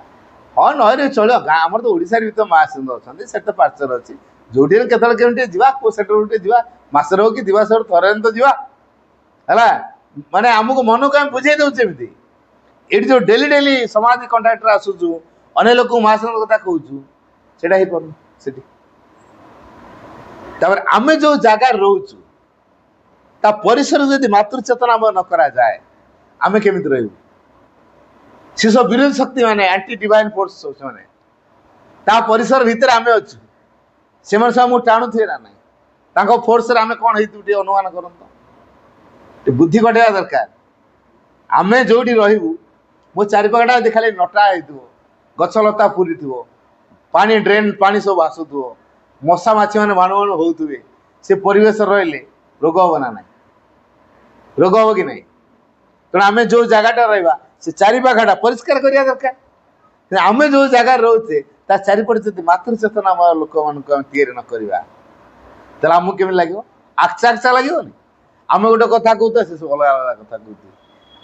ହଁ ନହେଲେ ଚଳିବ, ଗାଁ ଆମର ତ ଓଡ଼ିଶାରେ ବି ତ ମା ସିନ୍ଦ ଅଛନ୍ତି, ସେଠି ତ ପାର୍ଚର ଅଛି। ଯୋଉଠି ହେଲେ କେତେବେଳେ କେମିତି ଯିବା, କୋଉ ସେଠୁ ଟିକେ ଯିବା, ମାସରେ ହଉ କି ଦୁଇ ମାସରେ ଥରେ ତ ଯିବା। ହେଲା। ମାନେ ଆମକୁ ମନକୁ ଆମେ ବୁଝେଇ ଦେଉଛୁ। ଏମିତି ଏଠି ଯୋଉ ଡେଲି ସମାଜ କଣ୍ଟାକ୍ଟରେ ଆସୁଛୁ, ଅନେକ ଲୋକଙ୍କୁ ମା ସିନ୍ଦ କଥା କହୁଛୁ, ସେଇଟା ହେଇପାରୁନି ସେଠି। ତାପରେ ଆମେ ଯୋଉ ଜାଗାରେ ରହୁଛୁ ତା ପରିସର ଯଦି ମାତୃଚେତନା ନ କରାଯାଏ, ଆମେ କେମିତି ରହିବୁ? ସେ ସବୁ ବିରୋଧୀ ଶକ୍ତି ମାନେ ଆଣ୍ଟି ଡିଭାଇନ୍ ଫୋର୍ସ ସବୁ ସେମାନେ ତା ପରିସର ଭିତରେ ଆମେ ଅଛୁ ସେମାନେ ସବୁ ଆମକୁ ଟାଣୁଥିବେ ନା ନାହିଁ ତାଙ୍କ ଫୋର୍ସରେ ଆମେ କ'ଣ ହେଇଥିବୁ ଟିକେ ଅନୁମାନ କରନ୍ତୁ ଟିକେ ବୁଦ୍ଧି କଟେଇବା ଦରକାର ଆମେ ଯୋଉଠି ରହିବୁ ମୋ ଚାରିପାଖଟା ଯଦି ଖାଲି ନଟା ହେଇଥିବ ଗଛ ଲତା ପୁରିଥିବ ପାଣି ଡ୍ରେନ୍ ପାଣି ସବୁ ଆସୁଥିବ ମଶା ମାଛି ମାନେ ଭାଣୁ ଭାଣୁ ହଉଥିବେ ସେ ପରିବେଶରେ ରହିଲେ ରୋଗ ହବ ନା ନାହିଁ ରୋଗ ହବ କି ନାହିଁ ତେଣୁ ଆମେ ଯୋଉ ଜାଗାଟା ରହିବା ସେ ଚାରିପାଖଟା ପରିଷ୍କାର କରିବା ଦରକାର ଆମେ ଯୋଉ ଜାଗାରେ ରହୁଛେ ତା ଚାରିପଟେ ଯଦି ମାତୃ ଚେତନା ଲୋକମାନଙ୍କୁ ଆମେ ତିଆରି ନ କରିବା ତାହେଲେ ଆମକୁ କେମିତି ଲାଗିବ ଆକ୍ଚା ଆକ୍ଚା ଲାଗିବନି ଆମେ ଗୋଟେ କଥା କହୁଥିବା ସେ ସବୁ ଅଲଗା ଅଲଗା କଥା କହୁଥିବେ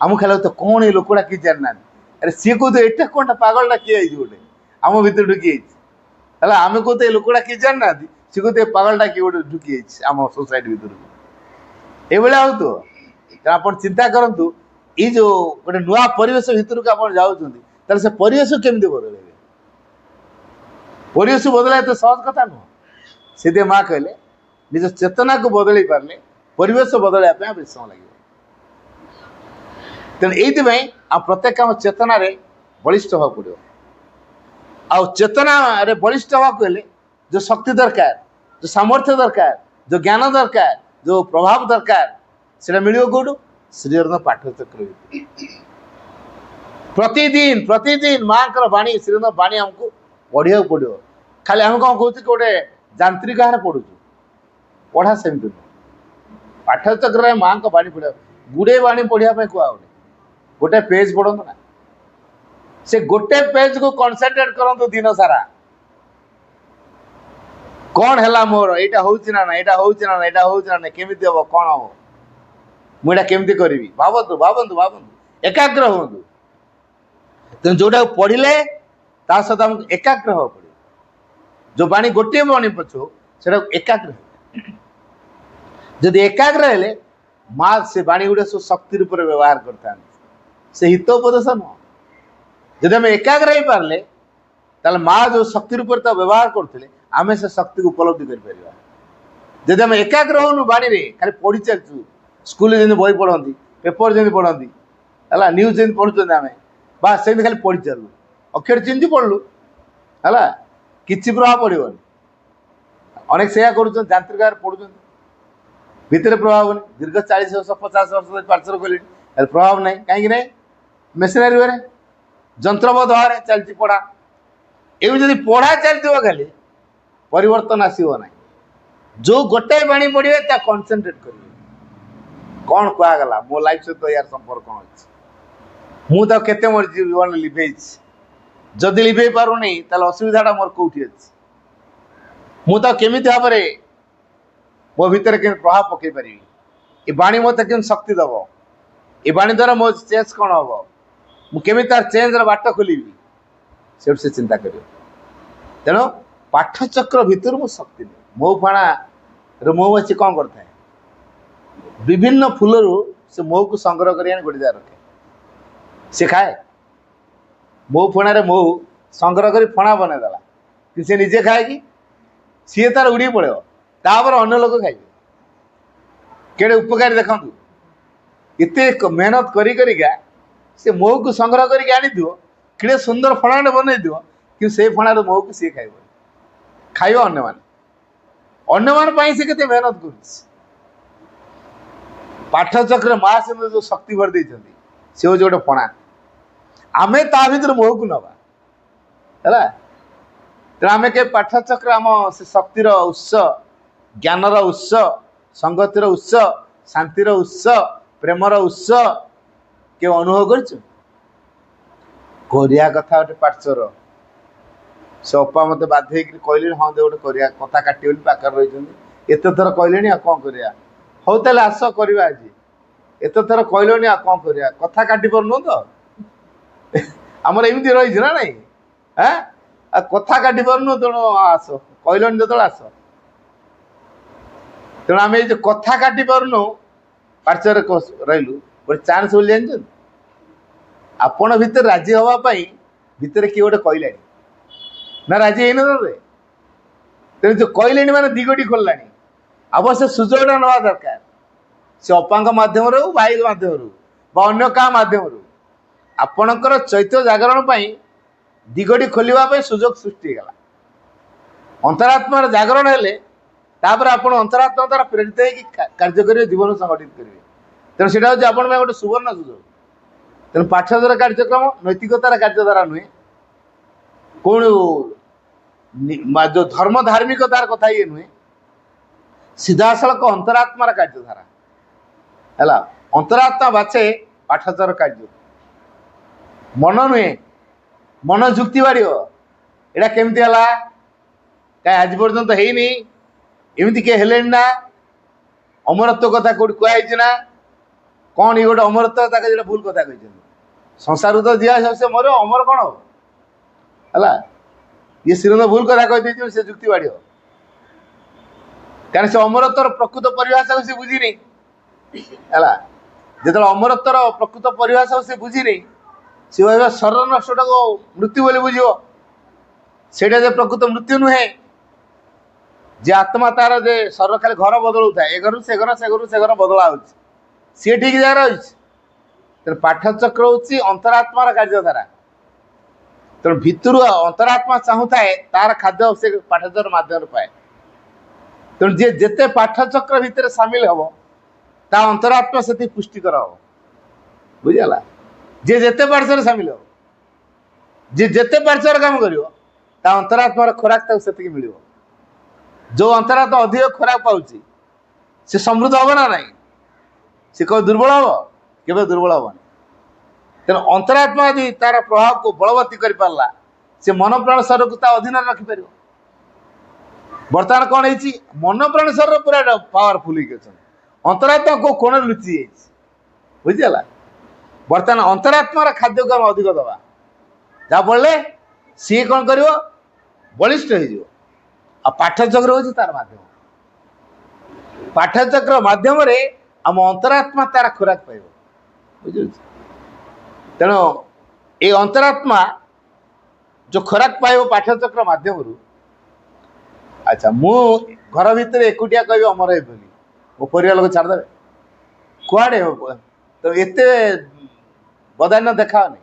ଆମକୁ ଖାଲି ତ କ'ଣ ଏଇ ଲୋକଟା କିଏ ଜାଣିନାହାନ୍ତି ଆରେ ସିଏ କହୁଥିବ ଏଇଟା କ'ଣଟା ପାଗଳଟା କିଏ ହେଇଛି ଗୋଟେ ଆମ ଭିତରେ ଢୁକି ହେଇଛି ହେଲା ଆମେ କହୁଥିବ ଏ ଲୋକଟା କିଏ ଜାଣିନାହାନ୍ତି ସିଏ କହୁଥିବ ପାଗଳଟା କିଏ ଗୋଟେ ଢୁକି ହେଇଛି ଆମ ସୋସାଇଟି ଭିତରକୁ ଏଇଭଳିଆ ହଉଥିବ ତେଣୁ ଆପଣ ଚିନ୍ତା କରନ୍ତୁ ଏଇ ଯୋଉ ଗୋଟେ ନୂଆ ପରିବେଶ ଭିତରକୁ ଆପଣ ଯାଉଛନ୍ତି ତାହେଲେ ସେ ପରିବେଶ କେମିତି ବଦଳେଇବେ ପରିବେଶ ବଦଳାଇବା ଏତେ ସହଜ କଥା ନୁହଁ ସେଥିପାଇଁ ମା କହିଲେ ନିଜ ଚେତନାକୁ ବଦଳେଇ ପାରିଲେ ପରିବେଶ ବଦଳାଇବା ପାଇଁ ବେଶୀ ସମୟ ଲାଗିବ ତେଣୁ ଏଇଥିପାଇଁ ଆମ ପ୍ରତ୍ୟେକ ଆମ ଚେତନାରେ ବଳିଷ୍ଠ ହେବାକୁ ପଡ଼ିବ ଆଉ ଚେତନାରେ ବଳିଷ୍ଠ ହେବାକୁ ହେଲେ ଯୋଉ ଶକ୍ତି ଦରକାର ଯୋଉ ସାମର୍ଥ୍ୟ ଦରକାର ଯୋଉ ଜ୍ଞାନ ଦରକାର ଯୋଉ ପ୍ରଭାବ ଦରକାର ସେଟା ମିଳିବ କୋଉଠୁ ଶ୍ରୀଅରବିନ୍ଦ ପାଠଚକ୍ର ପ୍ରତିଦିନ ମାଙ୍କର ବାଣୀ ଶ୍ରୀଅରବିନ୍ଦ ବାଣୀ ଆମକୁ ପଢିବାକୁ ପଡିବ ଖାଲି ଆମେ କ'ଣ କହୁଛୁ କି ଗୋଟେ ଯାନ୍ତ୍ରିକ ହାରେ ପଢୁଛୁ ପଢା ସେମିତି ନୁହଁ ପାଠଚକ୍ରରେ ମାଙ୍କ ବାଣୀ ପଢିବା ଗୁଡ଼େ ବାଣୀ ପଢିବା ପାଇଁ କୁହାହଉନି ଗୋଟେ ପେଜ ପଢନ୍ତୁ ନା ସେ ଗୋଟେ ପେଜକୁ କନସେନ୍ଟ୍ରେଟ କରନ୍ତୁ ଦିନ ସାରା କ'ଣ ହେଲା ମୋର ଏଇଟା ହଉଛି ନା ନା ଏଇଟା ହଉଛି ନା ନା ଏଇଟା ହଉଛି ନା ନା କେମିତି ହବ କ'ଣ ହବ ମୁଁ ଏଇଟା କେମିତି କରିବି ଭାବନ୍ତୁ ଭାବନ୍ତୁ ଭାବନ୍ତୁ ଏକାଗ୍ର ହୁଅନ୍ତୁ ତେଣୁ ଯୋଉଟାକୁ ପଢିଲେ ତା ସହିତ ଆମକୁ ଏକାଗ୍ର ହେବାକୁ ପଡ଼ିବ ଯୋଉ ବାଣୀ ଗୋଟିଏ ବାଣୀ ପଛକୁ ସେଟାକୁ ଏକାଗ୍ର ଯଦି ଏକାଗ୍ର ହେଲେ ମା ସେ ବାଣୀ ଗୁଡେ ସବୁ ଶକ୍ତି ରୂପରେ ବ୍ୟବହାର କରିଥାନ୍ତି ସେ ହିତ ଉପଦେଶ ନୁହଁ ଯଦି ଆମେ ଏକାଗ୍ର ହେଇପାରିଲେ ତାହେଲେ ମା ଯୋଉ ଶକ୍ତି ରୂପରେ ତାକୁ ବ୍ୟବହାର କରୁଥିଲେ ଆମେ ସେ ଶକ୍ତିକୁ ଉପଲବ୍ଧି କରିପାରିବା ଯଦି ଆମେ ଏକାଗ୍ର ହଉନୁ ବାଣୀରେ ଖାଲି ପଢି ଚାଲିଛୁ ସ୍କୁଲରେ ଯେମିତି ବହି ପଢନ୍ତି ପେପର ଯେମିତି ପଢନ୍ତି ହେଲା ନ୍ୟୁଜ ଯେମିତି ପଢୁଛନ୍ତି ଆମେ ବା ସେମିତି ଖାଲି ପଢି ଚାଲୁ ଅକ୍ଷର ଚିହ୍ନିଛୁ ପଢିଲୁ ହେଲା କିଛି ପ୍ରଭାବ ପଡିବନି ଅନେକ ସେୟା କରୁଛନ୍ତି ଯାନ୍ତ୍ରିକ ଭାବରେ ପଢୁଛନ୍ତି ଭିତରେ ପ୍ରଭାବ ହବନି ଦୀର୍ଘ 40 ବର୍ଷ 50 ବର୍ଷ ପାଠର କଲେଣି ହେଲେ ପ୍ରଭାବ ନାହିଁ କାହିଁକି ନାହିଁ ମେସିନାରୀ ୱେରେ ଯନ୍ତ୍ରବଦ୍ଧ ଭାବରେ ଚାଲିଛି ପଢା ଏମିତି ଯଦି ପଢା ଚାଲିଥିବ ଖାଲି ପରିବର୍ତ୍ତନ ଆସିବ ନାହିଁ ଯୋଉ ଗୋଟାଏ ବାଣୀ ପଢିବେ ତା କନସେନ୍ଟ୍ରେଟ୍ କରିବେ କ'ଣ କୁହାଗଲା ମୋ ଲାଇଫ୍ ସହିତ ୟାର ସମ୍ପର୍କ କ'ଣ ଅଛି ମୁଁ ତାକୁ କେତେ ମୋର ଜୀବନ ଲିଭେଇଛି ଯଦି ଲିଭେଇ ପାରୁନି ତାହେଲେ ଅସୁବିଧାଟା ମୋର କୋଉଠି ଅଛି ମୁଁ ତାକୁ କେମିତି ଭାବରେ ମୋ ଭିତରେ କେମିତି ପ୍ରଭାବ ପକେଇ ପାରିବି ଏ ବାଣୀ ମୋତେ କେମିତି ଶକ୍ତି ଦେବ ଏ ବାଣୀ ଦ୍ୱାରା ମୋ ଚେଞ୍ଜ କ'ଣ ହବ ମୁଁ କେମିତି ତାର ଚେଞ୍ଜର ବାଟ ଖୋଲିବି ସେଠୁ ସେ ଚିନ୍ତା କରିବ ତେଣୁ ପାଠଚକ୍ର ଭିତରୁ ମୁଁ ଶକ୍ତି ନିଏ ମହୁଫଣାରେ ମହୁମାଛି କ'ଣ କରିଥାଏ ବିଭିନ୍ନ ଫୁଲରୁ ସେ ମହୁକୁ ସଂଗ୍ରହ କରି ଆଣି ଗୋଟେ ଜାଗାରେ ରଖେ ସେ ଖାଏ ମହୁ ଫଣାରେ ମହୁ ସଂଗ୍ରହ କରି ଫଣା ବନେଇଦେଲା କିନ୍ତୁ ସେ ନିଜେ ଖାଏ କି ସିଏ ତାର ଉଡ଼ିକି ପଳେଇବ ତାପରେ ଅନ୍ୟ ଲୋକ ଖାଇବେ କେଡ଼େ ଉପକାରୀ ଦେଖନ୍ତୁ ଏତେ ମେହନତ କରିକା ସେ ମହୁକୁ ସଂଗ୍ରହ କରିକି ଆଣିଥିବ କେଡ଼େ ସୁନ୍ଦର ଫଣାଟେ ବନେଇଥିବ କିନ୍ତୁ ସେଇ ଫଣାର ମହୁକୁ ସିଏ ଖାଇବ ଅନ୍ୟମାନ ପାଇଁ ସେ କେତେ ମେହନତ କରୁଛି ପାଠଚକ୍ର ମା ସେ ଯୋଉ ଶକ୍ତି ଭରି ଦେଇଛନ୍ତି ସେ ହଉଛି ଗୋଟେ ଫଣା ଆମେ ତା ଭିତରେ ମହୁକୁ ନବା ହେଲା ତେଣୁ ଆମେ କେ ପାଠଚକ୍ର ଆମ ସେ ଶକ୍ତିର ଉତ୍ସ ଜ୍ଞାନର ଉତ୍ସ ସଂଗତିର ଉତ୍ସ ଶାନ୍ତିର ଉତ୍ସ ପ୍ରେମର ଉତ୍ସ କେଉଁ ଅନୁଭବ କରିଛୁ କରିବା କଥା ଗୋଟେ ପାଠଚର ସେ ଅପା ମତେ ବାଧ୍ୟ ହେଇକି କହିଲେଣି ହଁ ଦେ ଗୋଟେ କରିବା କଥା କାଟିବନି ପାଖରେ ରହିଛନ୍ତି ଏତେ ଥର କହିଲେଣି ଆଉ କ'ଣ କରିବା ହଉ ତାହେଲେ ଆସ କରିବା ଆଜି ଏତେ ଥର କହିଲେଣି ଆଉ କ'ଣ କରିବା କଥା କାଟି ପାରୁନୁ ତ ଆମର ଏମିତି ରହିଛି ନା ନାଇଁ ଆଉ କଥା କାଟି ପାରୁନୁ ତେଣୁ ଆସ କହିଲନି ଯେତେବେଳେ ଆସ ତେଣୁ ଆମେ ଏଇ ଯୋଉ କଥା କାଟି ପାରୁନୁ ପାଠଚରେ ରହିଲୁ ଗୋଟେ ଚାନ୍ସ ବୋଲି ଜାଣିଛନ୍ତି ଆପଣ ଭିତରେ ରାଜି ହବା ପାଇଁ ଭିତରେ କିଏ ଗୋଟେ କହିଲାଣି ନା ରାଜି ହେଇନ ତେଣୁ ଯୋଉ କହିଲେଣି ମାନେ ଦିଗଟି ଖୋଲିଲାଣି ଅବଶ୍ୟ ସୁଯୋଗଟା ନେବା ଦରକାର ସେ ଅପାଙ୍କ ମାଧ୍ୟମରୁ ଭାଇ ମାଧ୍ୟମରୁ ବା ଅନ୍ୟ କାହା ମାଧ୍ୟମରୁ ଆପଣଙ୍କର ଚୈତ୍ୟ ଜାଗରଣ ପାଇଁ ଦିଗଟି ଖୋଲିବା ପାଇଁ ସୁଯୋଗ ସୃଷ୍ଟି ହେଇଗଲା। ଅନ୍ତରାତ୍ମାର ଜାଗରଣ ହେଲେ ତାପରେ ଆପଣ ଅନ୍ତରାତ୍ମା ଦ୍ୱାରା ପ୍ରେରିତ ହେଇକି କାର୍ଯ୍ୟ କରିବେ, ଜୀବନ ସଂଗଠିତ କରିବେ। ତେଣୁ ସେଇଟା ହେଉଛି ଆପଣଙ୍କ ପାଇଁ ଗୋଟେ ସୁବର୍ଣ୍ଣ ସୁଯୋଗ। ତେଣୁ ପାଠ୍ୟଧର କାର୍ଯ୍ୟକ୍ରମ ନୈତିକତାର କାର୍ଯ୍ୟଧାରା ନୁହେଁ, କ'ଣ ଯେଉଁ ଧର୍ମ ଧାର୍ମିକତାର କଥା ଇଏ ନୁହେଁ, ସିଧାସଳଖ ଅନ୍ତରାତ୍ମାର କାର୍ଯ୍ୟଧାରା ହେଲା। ଅନ୍ତରାତ୍ମା ବାଛେ ପାଠଚର କାର୍ଯ୍ୟ, ମନ ନୁହେଁ। ମନ ଯୁକ୍ତି ବାଡ଼ିବ, ଏଇଟା କେମିତି ହେଲା, କାହିଁ ଆଜି ପର୍ଯ୍ୟନ୍ତ ହେଇନି, ଏମିତି କିଏ ହେଲେଣି ନା, ଅମରତ୍ୱ କଥା କେଉଁଠି କୁହାହେଇଛି ନା, କ'ଣ ଇଏ ଗୋଟେ ଅମରତ୍ୱ ତାকে ଯେଟା ଭୁଲ କଥା କହିଛନ୍ତି। ସଂସାରରୁ ତ ଯିଆ ସେ ମରିବ, ଅମର କ'ଣ ହବ ହେଲା। ଇଏ ଶ୍ରୀରନ୍ଦ ଭୁଲ କଥା କହିଦେଇଛି, ସେ ଯୁକ୍ତି ବାଡ଼ିବ, କାରଣ ସେ ଅମରତ୍ୱର ପ୍ରକୃତ ପରିଭାଷାକୁ ସେ ବୁଝିନି ହେଲା। ଯେତେବେଳେ ଅମରତ୍ୱର ପ୍ରକୃତ ପରିଭାଷାକୁ ସେ ବୁଝିନି, ସେ ଭାବିବ ଶରୀର ନଷ୍ଟଟାକୁ ମୃତ୍ୟୁ ବୋଲି ବୁଝିବ। ସେଇଟା ଯେ ପ୍ରକୃତ ମୃତ୍ୟୁ ନୁହେଁ, ଯେ ଆତ୍ମା ତାର ଯେ ଶରୀର ଖାଲି ଘର ବଦଳାଉଥାଏ, ଏ ଘରୁ ସେ ଘର, ସେ ଘରୁ ସେ ଘର ବଦଳା ହେଉଛି, ସିଏ ଠିକ୍ ଜାଗାରେ ରହିଛି। ତେଣୁ ପାଠଚକ୍ର ହେଉଛି ଅନ୍ତରାତ୍ମାର କାର୍ଯ୍ୟଧାରା। ତେଣୁ ଭିତରୁ ଅନ୍ତରାତ୍ମା ଚାହୁଁଥାଏ ତାର ଖାଦ୍ୟ ସେ ପାଠଚକ୍ର ମାଧ୍ୟମରେ ପାଏ। ତେଣୁ ଯିଏ ଯେତେ ପାଠଚକ୍ର ଭିତରେ ସାମିଲ ହବ, ତା ଅନ୍ତରାତ୍ମା ସେତିକି ପୁଷ୍ଟିକର ହବ, ବୁଝିଗଲା। ଯିଏ ଯେତେ ପାର୍ଶ୍ୱରେ ସାମିଲ ହବ, ଯିଏ ଯେତେ ପାର୍ଶ୍ୱରେ କାମ କରିବ, ତା ଅନ୍ତରାତ୍ମାର ଖୋରାକ ତାକୁ ସେତିକି ମିଳିବ। ଯେଉଁ ଅନ୍ତରାତ୍ମା ଅଧିକ ଖୋରାକ ପାଉଛି ସେ ସମୃଦ୍ଧ ହବ ନା ନାହିଁ, ସେ କେବେ ଦୁର୍ବଳ ହବ, କେବେ ଦୁର୍ବଳ ହବନି। ତେଣୁ ଅନ୍ତରାତ୍ମା ଯଦି ତାର ପ୍ରଭାବକୁ ବଳବତ୍ତୀ କରିପାରିଲା, ସେ ମନ ପ୍ରାଣ ଶରୀରକୁ ତା ଅଧୀନରେ ରଖିପାରିବ। ବର୍ତ୍ତମାନ କ'ଣ ହେଇଛି, ମନ ପ୍ରାଣ ଶରୀର ପୁରା ପାୱାରଫୁଲ ହେଇକି ଅଛନ୍ତି, ଅନ୍ତରାତ୍ମା କେଉଁ କୋଣରେ ଲୁଚି ଯାଇଛି, ବୁଝିଗଲା। ବର୍ତ୍ତମାନ ଅନ୍ତରାତ୍ମାର ଖାଦ୍ୟକୁ ଆମେ ଅଧିକ ଦେବା, ଯାହାଫଳରେ ସିଏ କ'ଣ କରିବ, ବଳିଷ୍ଠ ହେଇଯିବ। ଆଉ ପାଠଚକ୍ର ହେଉଛି ତାର ମାଧ୍ୟମ। ପାଠଚକ୍ର ମାଧ୍ୟମରେ ଆମ ଅନ୍ତରାତ୍ମା ତାର ଖୋରାକ ପାଇବ, ବୁଝିପାରୁଛି। ତେଣୁ ଏଇ ଅନ୍ତରାତ୍ମା ଯେଉଁ ଖୋରାକ ପାଇବ ପାଠଚକ୍ର ମାଧ୍ୟମରୁ, ଆଚ୍ଛା ମୁଁ ଘର ଭିତରେ ଏକୁଟିଆ କହିବି ଅମର ହେବି ବୋଲି, ମୋ ପରିବାର ଲୋକ ଛାଡ଼ିଦେବେ କୁଆଡ଼େ ହବ? ତ ଏତେ ବଦାନ୍ୟ ଦେଖାଅନି।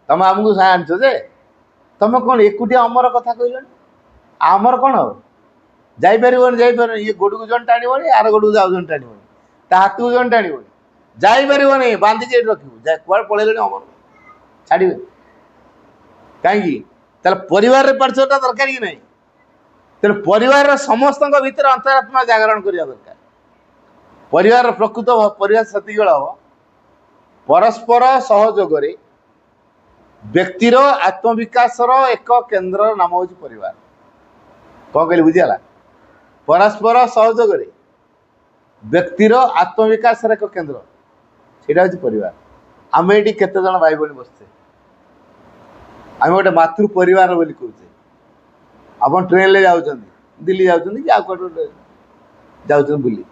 ତମେ ଆମକୁ ସାହା ଆଣିଛ ଯେ ତମେ କ'ଣ ଏକୁଟିଆ ଅମର କଥା କହିଲଣି? ଆମର କ'ଣ ହବ? ଯାଇପାରିବନି, ଯାଇପାରିବନି। ଇଏ ଗୋଡ଼କୁ ଜଣେ ଟାଣିବନି, ଆର ଗୋଡ଼କୁ ଆଉ ଜଣେ ଟାଣିବନି, ତା ହାତକୁ ଜଣେ ଟାଣିବନି, ଯାଇପାରିବନି। ବାନ୍ଧିକି ଏଠି ରଖିବୁ, କୁଆଡ଼େ ପଳେଇଲେଣି ଅମର, ଛାଡ଼ିବେ କାହିଁକି? ତାହେଲେ ପରିବାରରେ ପାର୍ଶ୍ୱଟା ଦରକାର କି ନାହିଁ? ତେଣୁ ପରିବାରର ସମସ୍ତଙ୍କ ଭିତରେ ଅନ୍ତରାତ୍ମା ଜାଗରଣ କରିବା ଦରକାର। ପରିବାରର ପ୍ରକୃତ ପରିବାର ସେତିକି ବେଳେ ହବ ପରସ୍ପର ସହଯୋଗରେ ବ୍ୟକ୍ତିର ଆତ୍ମବିକାଶର ଏକ କେନ୍ଦ୍ରର ନାମ ହେଉଛି ପରିବାର। କ'ଣ କହିଲି ବୁଝିଗଲା? ପରସ୍ପର ସହଯୋଗରେ ବ୍ୟକ୍ତିର ଆତ୍ମବିକାଶର ଏକ କେନ୍ଦ୍ର, ସେଇଟା ହେଉଛି ପରିବାର। ଆମେ ଏଠି କେତେ ଜଣ ଭାଇ ଭଉଣୀ ବସିଛେ, ଆମେ ଗୋଟେ ମାତୃ ପରିବାର ବୋଲି କହୁଛେ। ଆପଣ ଟ୍ରେନରେ ଯାଉଛନ୍ତି, ଦିଲ୍ଲୀ ଯାଉଛନ୍ତି କି ଆଉ କୁଆଡ଼େ ଗୋଟେ ଯାଉଛନ୍ତି ବୁଲି,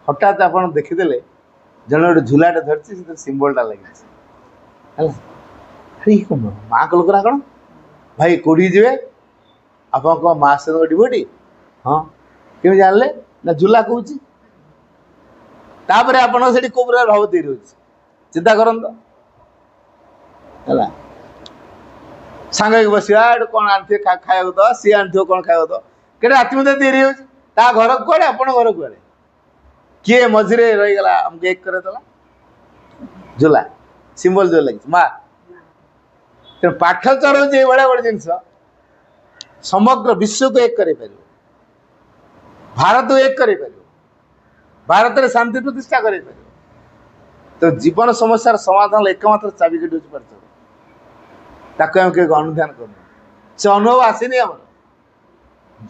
ହଠାତ୍ ଆପଣ ଦେଖିଦେଲେ ଜଣେ ଗୋଟେ ଝୁଲାଟେ ଧରିଛି, ସେଥିରେ ସିମ୍ବଲଟା ଲାଗିଛି ହେଲା। ଆରେ ଇଏ କ'ଣ ମାଆଙ୍କ ଲୋକରା କ'ଣ ଭାଇ କୋଉଠିକି ଯିବେ? ଆପଣ କ'ଣ ମା ସହିତ ଡିଭୋଟି? ହଁ, କେମିତି ଜାଣିଲେ? ନା ଝୁଲା କହୁଛି। ତାପରେ ଆପଣଙ୍କ ସେଠି କୋଉ ପ୍ରକାର ଭାବ ତିଆରି ହେଉଛି ଚିନ୍ତା କରନ୍ତୁ ହେଲା। ସାଙ୍ଗ ହେଇକି ବସିବା, ଏଠୁ କ'ଣ ଆଣିଥିବେ ଖାଇବାକୁ ଦେବା, ସିଏ ଆଣିଥିବ କ'ଣ ଖାଇବାକୁ ଦେବ, କେତେ ଆତ୍ମୀୟତା ତିଆରି ହେଉଛି। ତା ଘର କୁଆଡ଼େ, ଆପଣ ଘର କୁଆଡ଼େ, କିଏ ମଝିରେ ରହିଗଲା ଆମକୁ ଏକ କରେଇଦେଲା? ଝୁଲା ସିମ୍ବଲ ଯେଉଁ ଲାଗିଛି ମା। ତେଣୁ ପାଠଚର ହେଉଛି ଏଇଭଳିଆ ଗୋଟେ ଜିନିଷ, ସମଗ୍ର ବିଶ୍ୱକୁ ଏକ କରେଇପାରିବ, ଭାରତକୁ ଏକ କରେଇପାରିବ, ଭାରତରେ ଶାନ୍ତି ପ୍ରତିଷ୍ଠା କରେଇପାରିବ। ତ ଜୀବନ ସମସ୍ୟାର ସମାଧାନ ଏକମାତ୍ର ଚାବିକାଠି ହେଉଛି ପାଠଚର। ତାକୁ ଆମେ କେବେ ଅନୁଧ୍ୟାନ କରୁନୁ, ସେ ଅନୁଭବ ଆସିନି ଆମର।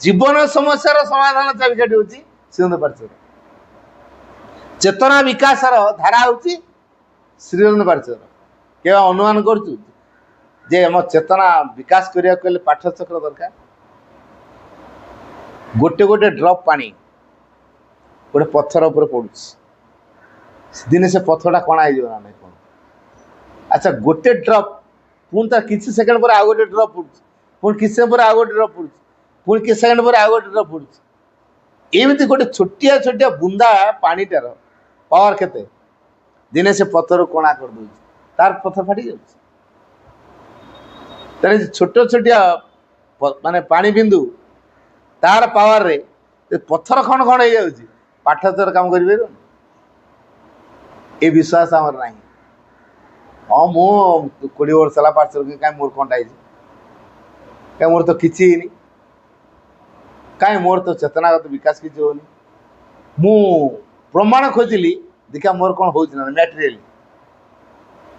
ଜୀବନ ସମସ୍ୟାର ସମାଧାନ ଚାବିକାଠି ହେଉଛି ଶ୍ରୀରନ୍ଦ ପାଠଚର। ଚେତନା ବିକାଶର ଧାରା ହେଉଛି ଶ୍ରୀରନ୍ଦ ପାଠଚର। କେବେ ଅନୁମାନ କରୁଛୁ ଯେ ଆମ ଚେତନା ବିକାଶ କରିବାକୁ ହେଲେ ପାଠଚକ୍ର ଦରକାର? ଗୋଟେ ଗୋଟେ ଡ୍ରପ୍ ପାଣି ଗୋଟେ ପଥର ଉପରେ ପଡ଼ୁଛି, ଦିନେ ସେ ପଥରଟା କଣା ହେଇଯିବ ନା ନାହିଁ କ'ଣ? ଆଚ୍ଛା ଗୋଟେ ଡ୍ରପ୍, ପୁଣି ତା କିଛି ସେକେଣ୍ଡ ପରେ ଆଉ ଗୋଟେ ଡ୍ରପ୍ ପଡ଼ୁଛି, ପୁଣି କିଛି ସେକେଣ୍ଡ ପରେ ଆଉ ଗୋଟେ ଡ୍ରପ୍ ପଡ଼ୁଛି, ପୁଣି କିଛି ସେକେଣ୍ଡ ପରେ ଆଉ ଗୋଟେ ଡ୍ରପ୍ ପଡ଼ୁଛି। ଏମିତି ଗୋଟେ ଛୋଟିଆ ଛୋଟିଆ ବୁନ୍ଦା ପାଣିଟାର ପାୱାର କେତେ? ଦିନେ ସେ ପଥର କଣା କରିଦେଉଛି। तार पथर फाटी जाଉଛି। ତାର ଛୋଟ ଛୋଟିଆ ମାନେ ପାଣି ବିନ୍ଦୁ ତାର ପାୱାରରେ ପଥର ଖଣ୍ଡ ଖଣ୍ଡ ହେଇଯାଉଛି, ପାଠ ତୋର କାମ କରିପାରିବନି। ଏ ବିଶ୍ୱାସ ଆମର ନାହିଁ। ହଁ ମୁଁ 20 ବର୍ଷ ହେଲା ପାଠ କାହିଁ ମୋର କ'ଣଟା ହେଇଛି, କାହିଁ ମୋର ତ କିଛି ହେଇନି, କାହିଁ ମୋର ତ ଚେତନାଗତ ବିକାଶ କିଛି ହେଉନି। ମୁଁ ପ୍ରମାଣ ଖୋଜିଲି, ଦେଖିବା ମୋର କ'ଣ ହେଉଛି ନା ମ୍ୟାଟେରିଆଲି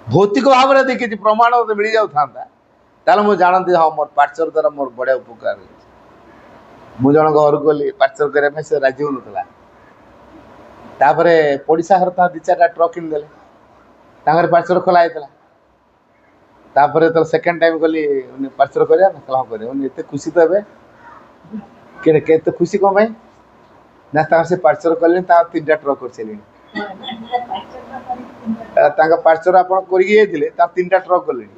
ଭୌତିକ ଭାବରେ ଯଦି କିଛି ପ୍ରମାଣ ମିଳିଯାଉଥାନ୍ତା ତାହେଲେ ମୁଁ ଜାଣନ୍ତି ହଁ ମୋର ପାଠଚର ଦ୍ୱାରା ମୋର ବଢ଼ିଆ ଉପକାର ହେଇଛି। ମୁଁ ଜଣଙ୍କ ଘରକୁ ଗଲି ପାଠଚର କରିବା ପାଇଁ, ସେ ରାଜି ହେଉନଥିଲା। ତାପରେ ପଡ଼ିଶା ଘର ତା 2-4ଟା ଟ୍ରକ୍ କିଣିଦେଲେ, ତାଙ୍କର ପାଠଚର ଖୋଲା ହେଇଥିଲା। ତାପରେ ଯେତେବେଳେ ସେକେଣ୍ଡ ଟାଇମ୍ ଗଲି ପାଠଚର କରିବା ନା, ହଁ କରିବା। ଏତେ ଖୁସି ତ ଏବେ କେତେ ଖୁସି କ'ଣ ପାଇଁ ନା ତାଙ୍କର ସେ ପାଠଚର କଲେଣି, ତାଙ୍କର 3ଟା ଟ୍ରକ୍ କରିସାରିଲେଣି। ତାଙ୍କ ପାଠଚର ଆପଣ କରିକି ଯାଇଥିଲେ, ତାର 3ଟା ଟ୍ରକ୍ କଲେଣି।